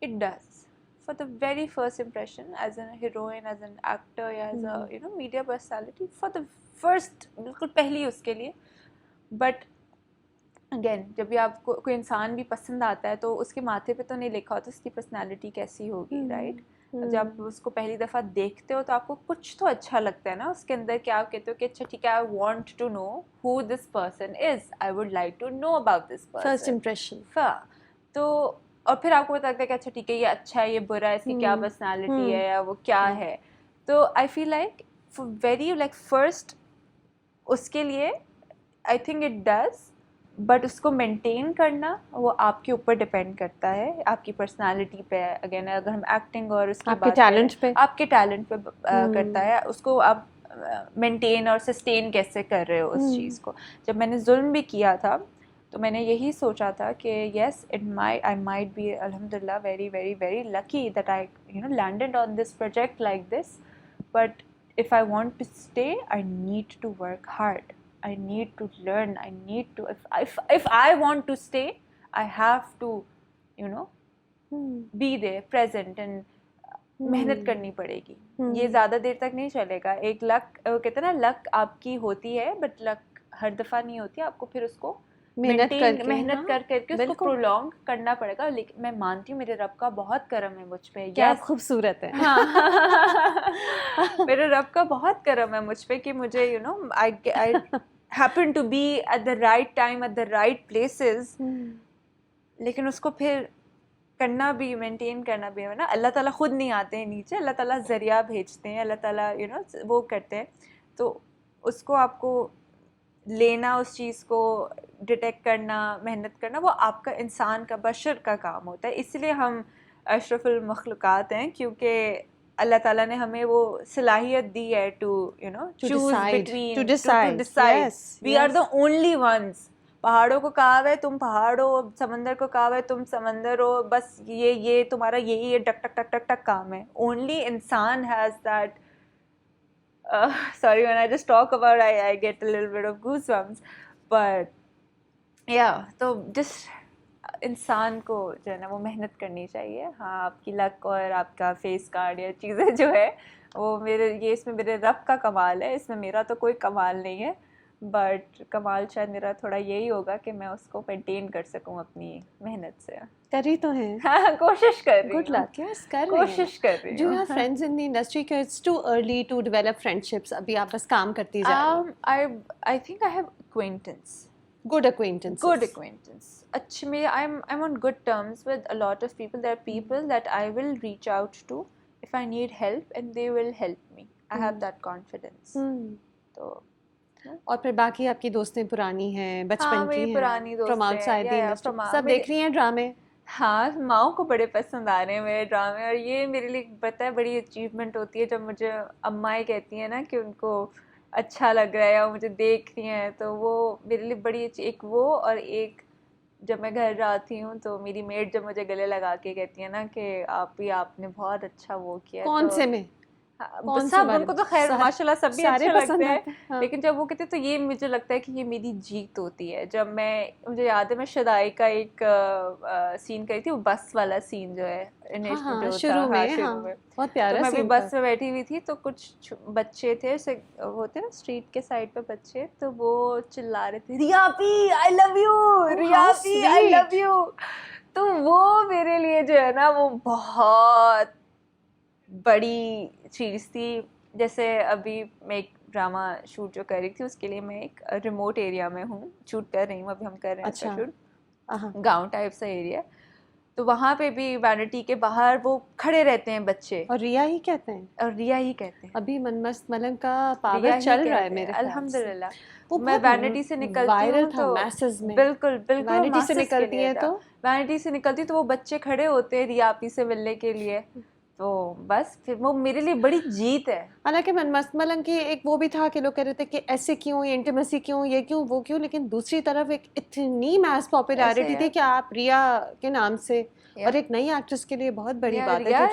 [SPEAKER 2] it does. For the very first impression as a heroine, as an actor या as a media personality, for the first बिल्कुल पहली उसके लिए। But again जब भी आपको कोई इंसान भी पसंद आता है तो उसके माथे पे तो नहीं लिखा होता उसकी पर्सनालिटी कैसी होगी, राइट? जब आप उसको पहली दफ़ा देखते हो तो आपको कुछ तो अच्छा लगता है ना उसके अंदर, कि आप कहते हो कि अच्छा ठीक है, I want to know who this person is, I would like to know about this person.
[SPEAKER 1] First impression.
[SPEAKER 2] तो और फिर आपको पता लगता है कि अच्छा ठीक है ये अच्छा है, ये बुरा है, इसकी क्या पर्सनालिटी है या वो क्या है। तो I feel like very like first उसके लिए I think it does, but उसको मेंटेन करना वो आपके ऊपर डिपेंड करता है, आपकी पर्सनालिटी पे। अगेन अगर हम एक्टिंग और उसकी
[SPEAKER 1] आपके टैलेंट पे,
[SPEAKER 2] आपके टैलेंट पे करता है, उसको आप मेंटेन और सस्टेन कैसे कर रहे हो उस चीज़ को। जब मैंने जुल्म भी किया था तो मैंने यही सोचा था कि येस आई माइट बी अल्हम्दुलिल्लाह very very very lucky that I landed on this project like this, but if I want to stay I need to work hard, I need to learn, I need to, if I want to stay, I have to be there, present, and मेहनत करनी पड़ेगी, ये ज़्यादा देर तक नहीं चलेगा। एक luck, कहते हैं ना, लक आपकी होती है बट लक हर दफ़ा नहीं होती, आपको फिर उसको
[SPEAKER 1] मेहनत
[SPEAKER 2] कर करके उसको प्रोलॉन्ग करना पड़ेगा। लेकिन मैं मानती हूँ मेरे रब का बहुत करम है मुझ पे।
[SPEAKER 1] क्या खूबसूरत है।
[SPEAKER 2] हाँ मेरे रब का बहुत करम है मुझ पे कि मुझे you know I happen to be at the right time at the right places, लेकिन उसको फिर करना भी, मेंटेन करना भी है ना। अल्लाह ताला खुद नहीं आते हैं नीचे, अल्लाह ताला ज़रिया भेजते हैं, अल्लाह ताला यू नो वो करते हैं। तो उसको आपको लेना, उस चीज़ को डिटेक्ट करना, मेहनत करना, वो आपका इंसान का, बशर का काम होता है। इसलिए हम अशरफुल मखलूक़ात हैं, क्योंकि अल्लाह ताला ने हमें वो सलाहियत दी है to you know choose between, to decide. We are the only ones. पहाड़ों को कहा है तुम पहाड़ हो, समंदर को कहा है तुम समंदर हो, बस ये तुम्हारा यही है, टक टक टक टक टक काम है। ओनली इंसान has that. Sorry, when I just talk about I get a little bit of goosebumps, but yeah, तो just इंसान को जो है ना वो मेहनत करनी चाहिए। हाँ, आपकी लक और आपका फेस कार्ड या चीज़ें जो है वो इसमें मेरे रब का कमाल है, इसमें मेरा तो कोई कमाल नहीं है। बट कमाल शायद मेरा थोड़ा यही होगा कि मैं उसको मेंटेन कर सकूं अपनी मेहनत से।
[SPEAKER 1] कर रही तो हैं।
[SPEAKER 2] हाँ, कोशिश कर रही हूँ।
[SPEAKER 1] गुड लक, यस कर रही हैं।
[SPEAKER 2] कोशिश कर रही हूँ।
[SPEAKER 1] Do you have friends in the industry? कि it's too early to develop friendships, अभी आप बस काम करती जा रही हैं?
[SPEAKER 2] I think I have acquaintance.
[SPEAKER 1] Good acquaintances.
[SPEAKER 2] Good acquaintance. अच्छे में I'm on good terms with a lot of people. There are people that I will reach out to if I need help and they will help me. I have that confidence. तो
[SPEAKER 1] और फिर बाकी आपकी दोस्तें पुरानी हैं, बचपन की हैं,
[SPEAKER 2] पुरानी दोस्त
[SPEAKER 1] from outside the industry, सब देख रही हैं ड्रामे?
[SPEAKER 2] हाँ, माओ को बड़े पसंद आ रहे हैं मेरे ड्रामे, और ये मेरे लिए पता है बड़ी अचीवमेंट होती है जब मुझे अम्माएँ कहती हैं ना कि उनको अच्छा लग रहा है या मुझे देख रही हैं, तो वो मेरे लिए बड़ी एक वो, और एक जब मैं घर जाती हूँ तो मेरी मेड जब मुझे गले लगा के कहती है ना कि आपने बहुत अच्छा वो किया।
[SPEAKER 1] कौन से में?
[SPEAKER 2] सब उनको तो खैर माशाल्लाह सभी अच्छे लगते हैं,
[SPEAKER 1] हाँ।
[SPEAKER 2] लेकिन जब वो कहते हैं तो ये मुझे लगता है कि ये मेरी जीत होती है। जब मुझे याद है मैं शदाई का एक सीन करी थी, वो बस वाला सीन जो है
[SPEAKER 1] शुरू में बहुत प्यारा।
[SPEAKER 2] तो मैं भी बस में बैठी हुई थी, तो कुछ बच्चे थे, होते ना स्ट्रीट के साइड पे बच्चे, तो वो चिल्ला रहे थे रियापी आई लव यू, रियापी आई लव यू। तो वो मेरे लिए जो है ना वो बहुत बड़ी चीज़ थी। जैसे अभी मैं एक ड्रामा शूट जो कर रही थी, उसके लिए मैं एक रिमोट एरिया में हूँ, शूट कर रही हूँ, अभी हम कर रहे हैं
[SPEAKER 1] अच्छा।
[SPEAKER 2] शूट, गांव टाइप सा एरिया। तो वहाँ पे भी वैनिटी के बाहर वो खड़े रहते हैं बच्चे,
[SPEAKER 1] और रिया ही कहते हैं। अभी मनमस्त मलंग का पावर चल रहा है मेरे
[SPEAKER 2] अल्हम्दुलिल्लाह। वो मैं वैनिटी से निकलती हूँ तो बिल्कुल
[SPEAKER 1] वैनिटी से निकलती है, तो
[SPEAKER 2] वैनिटी से निकलती तो वो बच्चे खड़े होते हैं रियापी से मिलने के लिए, तो बस फिर वो मेरे लिए बड़ी जीत है।
[SPEAKER 1] हालांकि मनमस्त मलंग की एक वो भी था कि लोग कह रहे थे कि ऐसे क्यों, ये इंटीमेसी क्यों, ये क्यों, वो क्यों, लेकिन दूसरी तरफ एक इतनी मैस पॉपुलैरिटी थी कि आप रिया के नाम से, और एक नई एक्ट्रेस के लिए बहुत बड़ी बात है।
[SPEAKER 2] Riya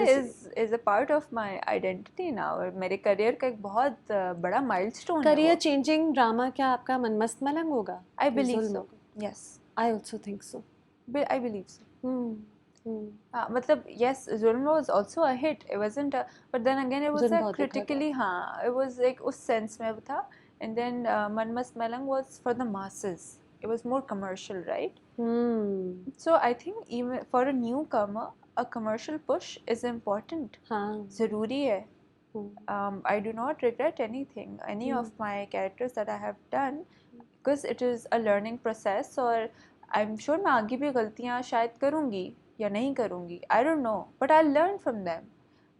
[SPEAKER 2] is a part of my identity now, और मेरे करियर का एक बहुत बड़ा माइलस्टोन है।
[SPEAKER 1] करियर चेंजिंग ड्रामा क्या आपका मनमस्त मलंग होगा?
[SPEAKER 2] I believe so, yes
[SPEAKER 1] I also think so,
[SPEAKER 2] I believe so. मतलब yes, Zulm was also a hit. It wasn't a, but then again it was a critically, हाँ, it was like उस sense में था. And then Manmast Malang was for the masses. It was more commercial, right? So I think even for a newcomer, a commercial push is important.
[SPEAKER 1] हाँ,
[SPEAKER 2] ज़रूरी है. I do not regret anything, any of my characters that I have done, because it is a learning process. और I'm sure मैं आगे भी गलतियाँ शायद करूँगी या नहीं करूँगी, I don't know, but I learn from them.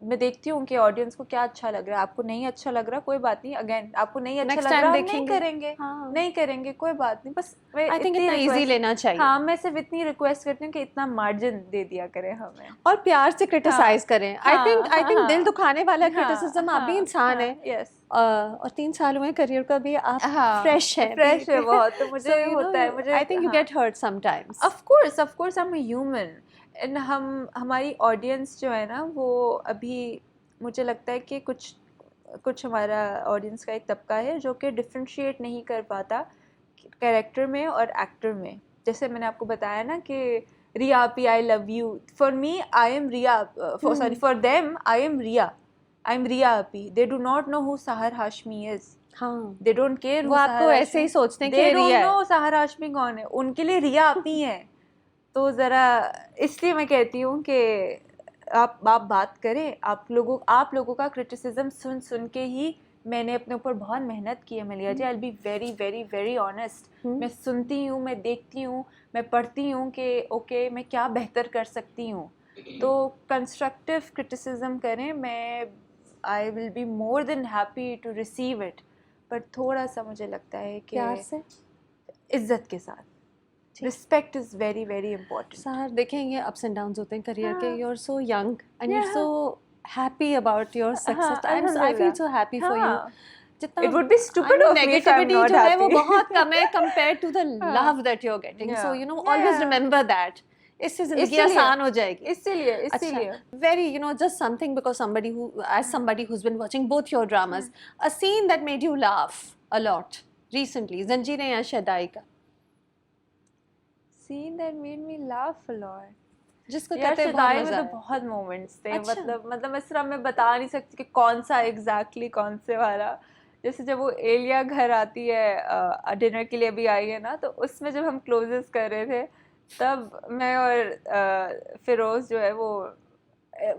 [SPEAKER 2] मैं देखती हूँ कि ऑडियंस को क्या अच्छा लग रहा है। आपको नहीं अच्छा लग रहा, कोई बात नहीं, अगेन आपको नहीं अच्छा लग रहा, नहीं करेंगे, नहीं करेंगे, कोई बात नहीं। बस
[SPEAKER 1] आई थिंक इतना इजी लेना चाहिए।
[SPEAKER 2] हाँ, मैं सिर्फ इतनी रिक्वेस्ट करती हूँ कि इतना मार्जिन दे दिया करें हमें,
[SPEAKER 1] और प्यार से क्रिटिसाइज करें। आई थिंक दिल दुखाने वाला क्रिटिसिज्म, आप भी इंसान है,
[SPEAKER 2] यस,
[SPEAKER 1] और 3 साल हुए करियर का भी, आप फ्रेश है
[SPEAKER 2] बहुत, तो मुझे होता है, मुझे
[SPEAKER 1] I think you get hurt sometimes.
[SPEAKER 2] Of course I am a human, and हमारी ऑडियंस जो है ना वो अभी मुझे लगता है कि कुछ हमारा ऑडियंस का एक तबका है जो कि डिफ्रेंशिएट नहीं कर पाता कैरेक्टर में और एक्टर में। जैसे मैंने आपको बताया ना कि Riya Appi, I love you. For me, I am Riya. Sorry, for them, I am Riya. I'm Riya Appi. They do not know who Sahar Hashmi is.
[SPEAKER 1] हाँ,
[SPEAKER 2] They don't care
[SPEAKER 1] वो
[SPEAKER 2] who
[SPEAKER 1] आपको
[SPEAKER 2] Sahar
[SPEAKER 1] ऐसे ही
[SPEAKER 2] Hashmi.
[SPEAKER 1] सोचते हैं
[SPEAKER 2] They
[SPEAKER 1] कि
[SPEAKER 2] don't
[SPEAKER 1] Riya
[SPEAKER 2] know
[SPEAKER 1] है।
[SPEAKER 2] Sahar Hashmi कौन है. उनके लिए रिया Appi है. तो ज़रा इसलिए मैं कहती हूँ कि आप बात करें. आप लोगों का क्रिटिसिज्म सुन के ही मैंने अपने ऊपर बहुत मेहनत की है मलिया जी. I'll be very very very honest. मैं सुनती हूँ, मैं देखती हूँ, मैं पढ़ती हूँ कि ओके मैं क्या बेहतर कर सकती हूँ. तो कंस्ट्रक्टिव क्रिटिसिज्म करें, मैं I will be more than happy to receive it. But थोड़ा सा मुझे लगता है कि
[SPEAKER 1] प्यार से,
[SPEAKER 2] इज्जत के साथ. Respect is very very important.
[SPEAKER 1] Sir देखें ये अप्स एंड डाउन्स होते हैं करियर के.
[SPEAKER 2] हाँ.
[SPEAKER 1] You are so young and you are
[SPEAKER 2] Yeah.
[SPEAKER 1] So happy about your success.
[SPEAKER 2] हाँ,
[SPEAKER 1] आई फील
[SPEAKER 2] अल्हम्दुलिल्लाह.
[SPEAKER 1] So happy for you.
[SPEAKER 2] हाँ.
[SPEAKER 1] जितना
[SPEAKER 2] It would be stupid of me if I'm
[SPEAKER 1] negativity
[SPEAKER 2] not
[SPEAKER 1] जो है वो
[SPEAKER 2] happy.
[SPEAKER 1] बहुत कम है compared to the
[SPEAKER 2] हाँ.
[SPEAKER 1] love that you're getting. So
[SPEAKER 2] Yeah.
[SPEAKER 1] you know,
[SPEAKER 2] Yeah,
[SPEAKER 1] always
[SPEAKER 2] yeah.
[SPEAKER 1] remember that. इससे जिंदगी
[SPEAKER 2] इसीलिए-
[SPEAKER 1] आसान हो जाएगी.
[SPEAKER 2] इसीलिए
[SPEAKER 1] Very, you know, just something because somebody who's been watching both your dramas, a scene that made you laugh a lot recently, Zanjeerein या Shaddai का,
[SPEAKER 2] scene that made me laugh a lot.
[SPEAKER 1] जिसको
[SPEAKER 2] यार
[SPEAKER 1] कहते हैं बहुत
[SPEAKER 2] Shaddai में
[SPEAKER 1] मजा
[SPEAKER 2] तो
[SPEAKER 1] आया.
[SPEAKER 2] बहुत मोमेंट्स थे.
[SPEAKER 1] अच्छा.
[SPEAKER 2] मतलब इस तरह मैं बता नहीं सकती कि कौन सा एग्जैक्टली कौन से वाला. जैसे जब वो एलिया घर आती है डिनर के लिए भी आई है ना, तो उसमें जब हम क्लोजेस कर रहे थे तब मैं और फिरोज़ जो है वो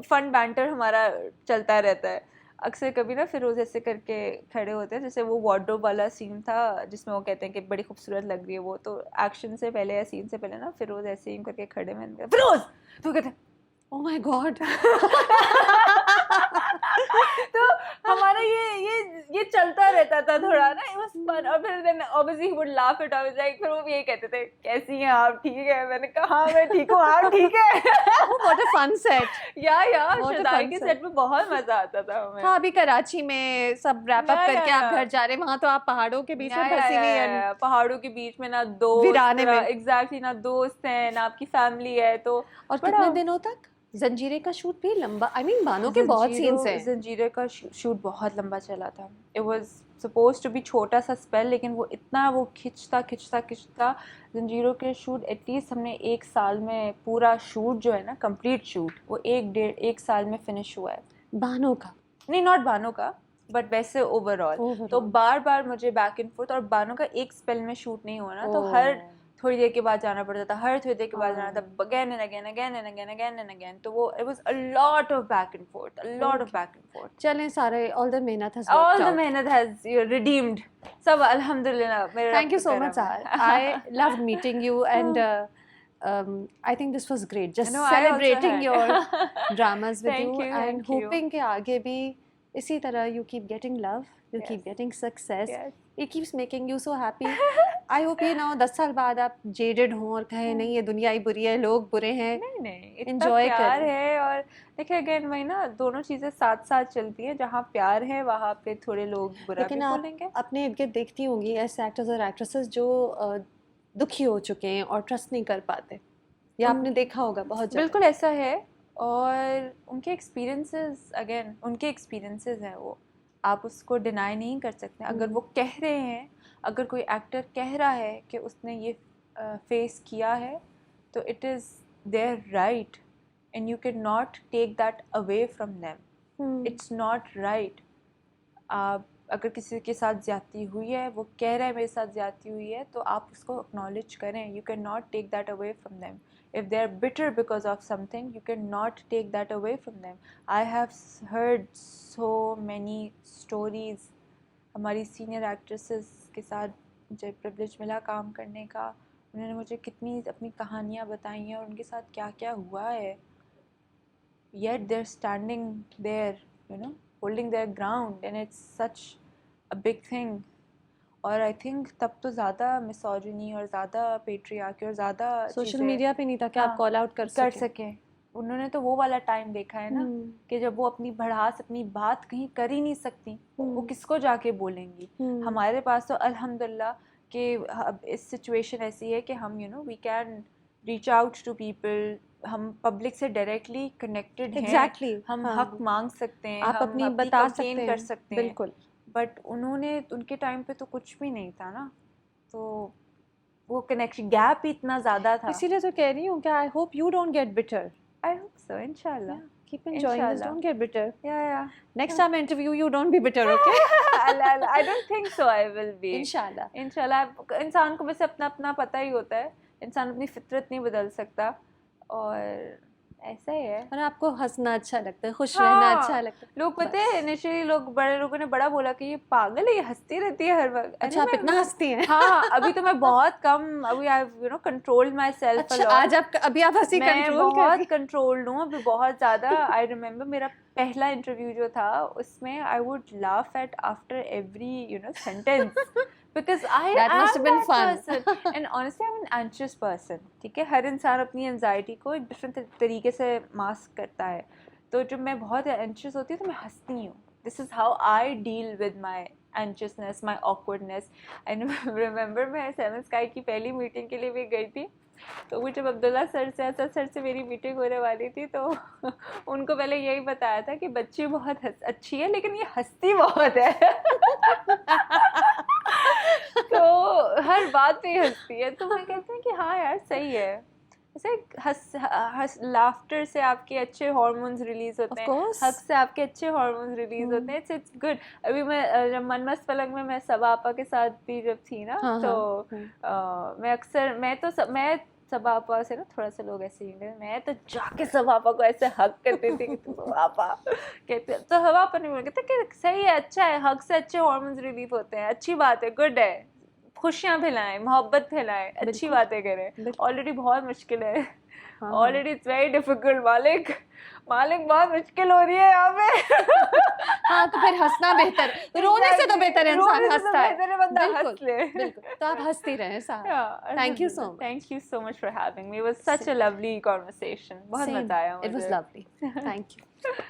[SPEAKER 2] फन बैंटर हमारा चलता रहता है. अक्सर कभी ना फिरोज़ ऐसे करके खड़े होते हैं. जैसे वो वार्डरोब वाला सीन था जिसमें वो कहते हैं कि बड़ी खूबसूरत लग रही है वो, तो एक्शन से पहले या सीन से पहले ना फिरोज़ ऐसे ही करके खड़े में फिरोज़ तो कहते हैं
[SPEAKER 1] Oh my God.
[SPEAKER 2] तो हमारा ये चलता रहता था थोड़ा ना. it was fun. और फिर then obviously he would laugh it off. Like फिर वो यही कहते थे कैसी हैं आप, ठीक है. मैंने कहा हाँ मैं ठीक हूँ, आप ठीक है.
[SPEAKER 1] Oh, what a fun set.
[SPEAKER 2] यार
[SPEAKER 1] What a
[SPEAKER 2] शदाई
[SPEAKER 1] fun
[SPEAKER 2] के
[SPEAKER 1] set.
[SPEAKER 2] सेट में बहुत मजा आता था हमें.
[SPEAKER 1] हाँ, अभी कराची में सब रैप अप करके आप घर जा रहे हैं. वहाँ तो आप पहाड़ों के बीच में फंसी हुई हैं.
[SPEAKER 2] पहाड़ों के बीच में ना दोस्त
[SPEAKER 1] वीराने में.
[SPEAKER 2] एग्जैक्टली ना दोस्त हैं ना आपकी फैमिली है. तो
[SPEAKER 1] और कितने दिनों तक जंजीरे का शूट भी लंबा, आई मीन बानो के बहुत सीन्स हैं.
[SPEAKER 2] जंजीरे का शूट बहुत लंबा चला था. It was suppose to be छोटा सा स्पेल, लेकिन वो इतना वो खिंचता जंजीरों के शूट एटलीस्ट हमने 1 साल में पूरा शूट जो है ना कंप्लीट शूट वो 1 साल में फिनिश हुआ है.
[SPEAKER 1] बानो का
[SPEAKER 2] नहीं, नॉट बानो का बट वैसे ओवरऑल. तो बार मुझे बैक एंड फोर्थ, और बानो का एक स्पेल में शूट नहीं हुआ ना, तो हर थोड़ी देर के बाद जाना पड़ता था. हर थोड़ी देर के बाद जाना था. Again and again. तो वो it was a lot of back and fourth.
[SPEAKER 1] चलें सारे ऑल द मेहनत
[SPEAKER 2] हैज रिडीम्ड. सब अल्हम्दुलिल्लाह.
[SPEAKER 1] Thank you so much sir. I loved meeting you and I think this was great. Just celebrating your dramas with you and hoping कि आगे भी इसी तरह you keep getting love, you keep getting success. It keeps making you so happy. I hope you know 10 साल बाद आप jaded हों और कहें नहीं ये दुनिया ही बुरी है, लोग बुरे हैं.
[SPEAKER 2] नहीं, इतना
[SPEAKER 1] Enjoy
[SPEAKER 2] प्यार
[SPEAKER 1] करें.
[SPEAKER 2] है. और देखिए अगेन वही ना, दोनों चीज़ें साथ साथ चलती हैं. जहाँ प्यार है वहाँ पे थोड़े लोग बुरा भी बोलेंगे.
[SPEAKER 1] आप अपने इर्द गिर्द देखती होंगी ऐसे एक्टर्स और एक्ट्रेसेस जो दुखी हो चुके हैं और ट्रस्ट नहीं कर पाते, या आपने देखा होगा बहुत जगह.
[SPEAKER 2] बिल्कुल ऐसा है. और उनके एक्सपीरियंसेस हैं वो, आप उसको डिनाई नहीं कर सकते. अगर वो कह रहे हैं, अगर कोई एक्टर कह रहा है कि उसने ये फेस किया है, तो it is there right and you can not take that away from them. It's not right. आप अगर किसी के साथ ज़्यादती हुई है, वो कह रहा है मेरे साथ ज़्यादती हुई है, तो आप उसको एक्नॉलेज करें. You can not take that away from them. If they are bitter because of something, you cannot take that away from them. I have heard so many stories. हमारी senior actresses के साथ मुझे privilege मिला काम करने का. उन्होंने मुझे कितनी अपनी कहानियाँ बताई हैं और उनके साथ क्या क्या हुआ है. Yet they're standing there, you know, holding their ground, and it's such a big thing. और आई थिंक तब तो ज़्यादा मिसोजिनी और ज़्यादा पेट्रियार्की और ज़्यादा
[SPEAKER 1] सोशल मीडिया पे नहीं था कि आप कॉल आउट कर
[SPEAKER 2] सकें. उन्होंने तो वो वाला टाइम देखा है ना कि जब वो अपनी भड़ास अपनी बात कहीं कर ही नहीं सकती, वो किसको जाके बोलेंगी. हमारे पास तो अल्हम्दुलिल्लाह कि अब इस सिचुएशन ऐसी है कि हम we can reach out to people. हम पब्लिक से डायरेक्टली कनेक्टेड हैं.
[SPEAKER 1] Exactly.
[SPEAKER 2] हम हक मांग सकते हैं,
[SPEAKER 1] आप
[SPEAKER 2] हम
[SPEAKER 1] अपनी बता सकते हैं,
[SPEAKER 2] कर सकते हैं.
[SPEAKER 1] बिल्कुल.
[SPEAKER 2] बट उनके टाइम पे तो कुछ भी नहीं था ना. तो वो कनेक्शन गैप ही इतना ज़्यादा था.
[SPEAKER 1] इसीलिए तो कह रही हूँ कि I hope you don't get bitter.
[SPEAKER 2] I hope so, inshallah.
[SPEAKER 1] Keep enjoying this,
[SPEAKER 2] Inshallah.
[SPEAKER 1] don't get bitter.
[SPEAKER 2] Yeah.
[SPEAKER 1] Next time I interview you, don't be bitter, okay?
[SPEAKER 2] I don't think so I will be.
[SPEAKER 1] Inshallah.
[SPEAKER 2] इंशाल्लाह. इंसान को बस अपना अपना पता ही होता है. इंसान अपनी फितरत नहीं बदल सकता और ऐसा ही है.
[SPEAKER 1] और आपको हंसना अच्छा लगता है, खुश रहना अच्छा लगता है.
[SPEAKER 2] लोग पता है इनिशियली लोग बड़े लोगों ने बड़ा बोला कि ये पागल है, ये हंसती रहती है हर वक्त.
[SPEAKER 1] अच्छा, आप इतना हंसती हैं?
[SPEAKER 2] हाँ, अभी तो मैं बहुत कम, अभी आई कंट्रोल्ड माई सेल्फ.
[SPEAKER 1] अच्छा, आज आप अभी आप हंसी कंट्रोल कर
[SPEAKER 2] बहुत कंट्रोल्ड हूँ अभी, बहुत ज़्यादा. आई रिमेम्बर मेरा पहला इंटरव्यू जो था उसमें I would laugh at after every sentence because
[SPEAKER 1] that must have been fun.
[SPEAKER 2] person. And honestly I'm an anxious person. ठीक है, हर इंसान अपनी एंजाइटी को एक डिफरेंट तरीके से मास्क करता है. तो जब मैं बहुत एंशियस होती हूँ तो मैं हंसती हूँ. This is how I deal with my anxiousness, my awkwardness. And remember मैं 7 स्काई की पहली मीटिंग के लिए भी गई थी. तो वो जब अब्दुल्ला सर से, असद सर से मेरी मीटिंग होने वाली थी तो उनको पहले यही बताया था कि बच्ची बहुत अच्छी है लेकिन ये हंसती बहुत है. तो हर बात पे हंसती है. तो मैं कहती हूँ कि हाँ यार सही है. ऐसे लाफ्टर से आपके अच्छे हार्मोन्स रिलीज होते हैं, हक से आपके अच्छे हार्मोन्स रिलीज होते हैं. It's good. अभी मैं जब मन मस्त पलंग में मैं सबा आपा के साथ भी जब थी ना, तो मैं अक्सर मैं सबा आपा से ना थोड़ा सा लोग ऐसे ही, मैं तो जाके सबा आपा को ऐसे हक करती थी कि सबा आपा कहते, तो हवा आपा नहीं बोल कहते कि सही है, अच्छा है, हक से अच्छे हार्मोन्स रिलीज होते हैं, अच्छी बात है, गुड है. खुशियाँ फैलाएं, मोहब्बत फैलाएं, अच्छी बातें करें. ऑलरेडी बहुत मुश्किल है. Already it's very difficult. मालिक बहुत मुश्किल हो रही है यहाँ पे.
[SPEAKER 1] हाँ, तो फिर हंसना बेहतर, रोने से तो बेहतर इंसान हंसता है.
[SPEAKER 2] बिल्कुल.
[SPEAKER 1] तो आप हंसती रहें साहब. Thank you so much.
[SPEAKER 2] Thank you so much for having me. It was such a lovely conversation. बहुत मजा आया मुझे.
[SPEAKER 1] It was lovely. Thank you.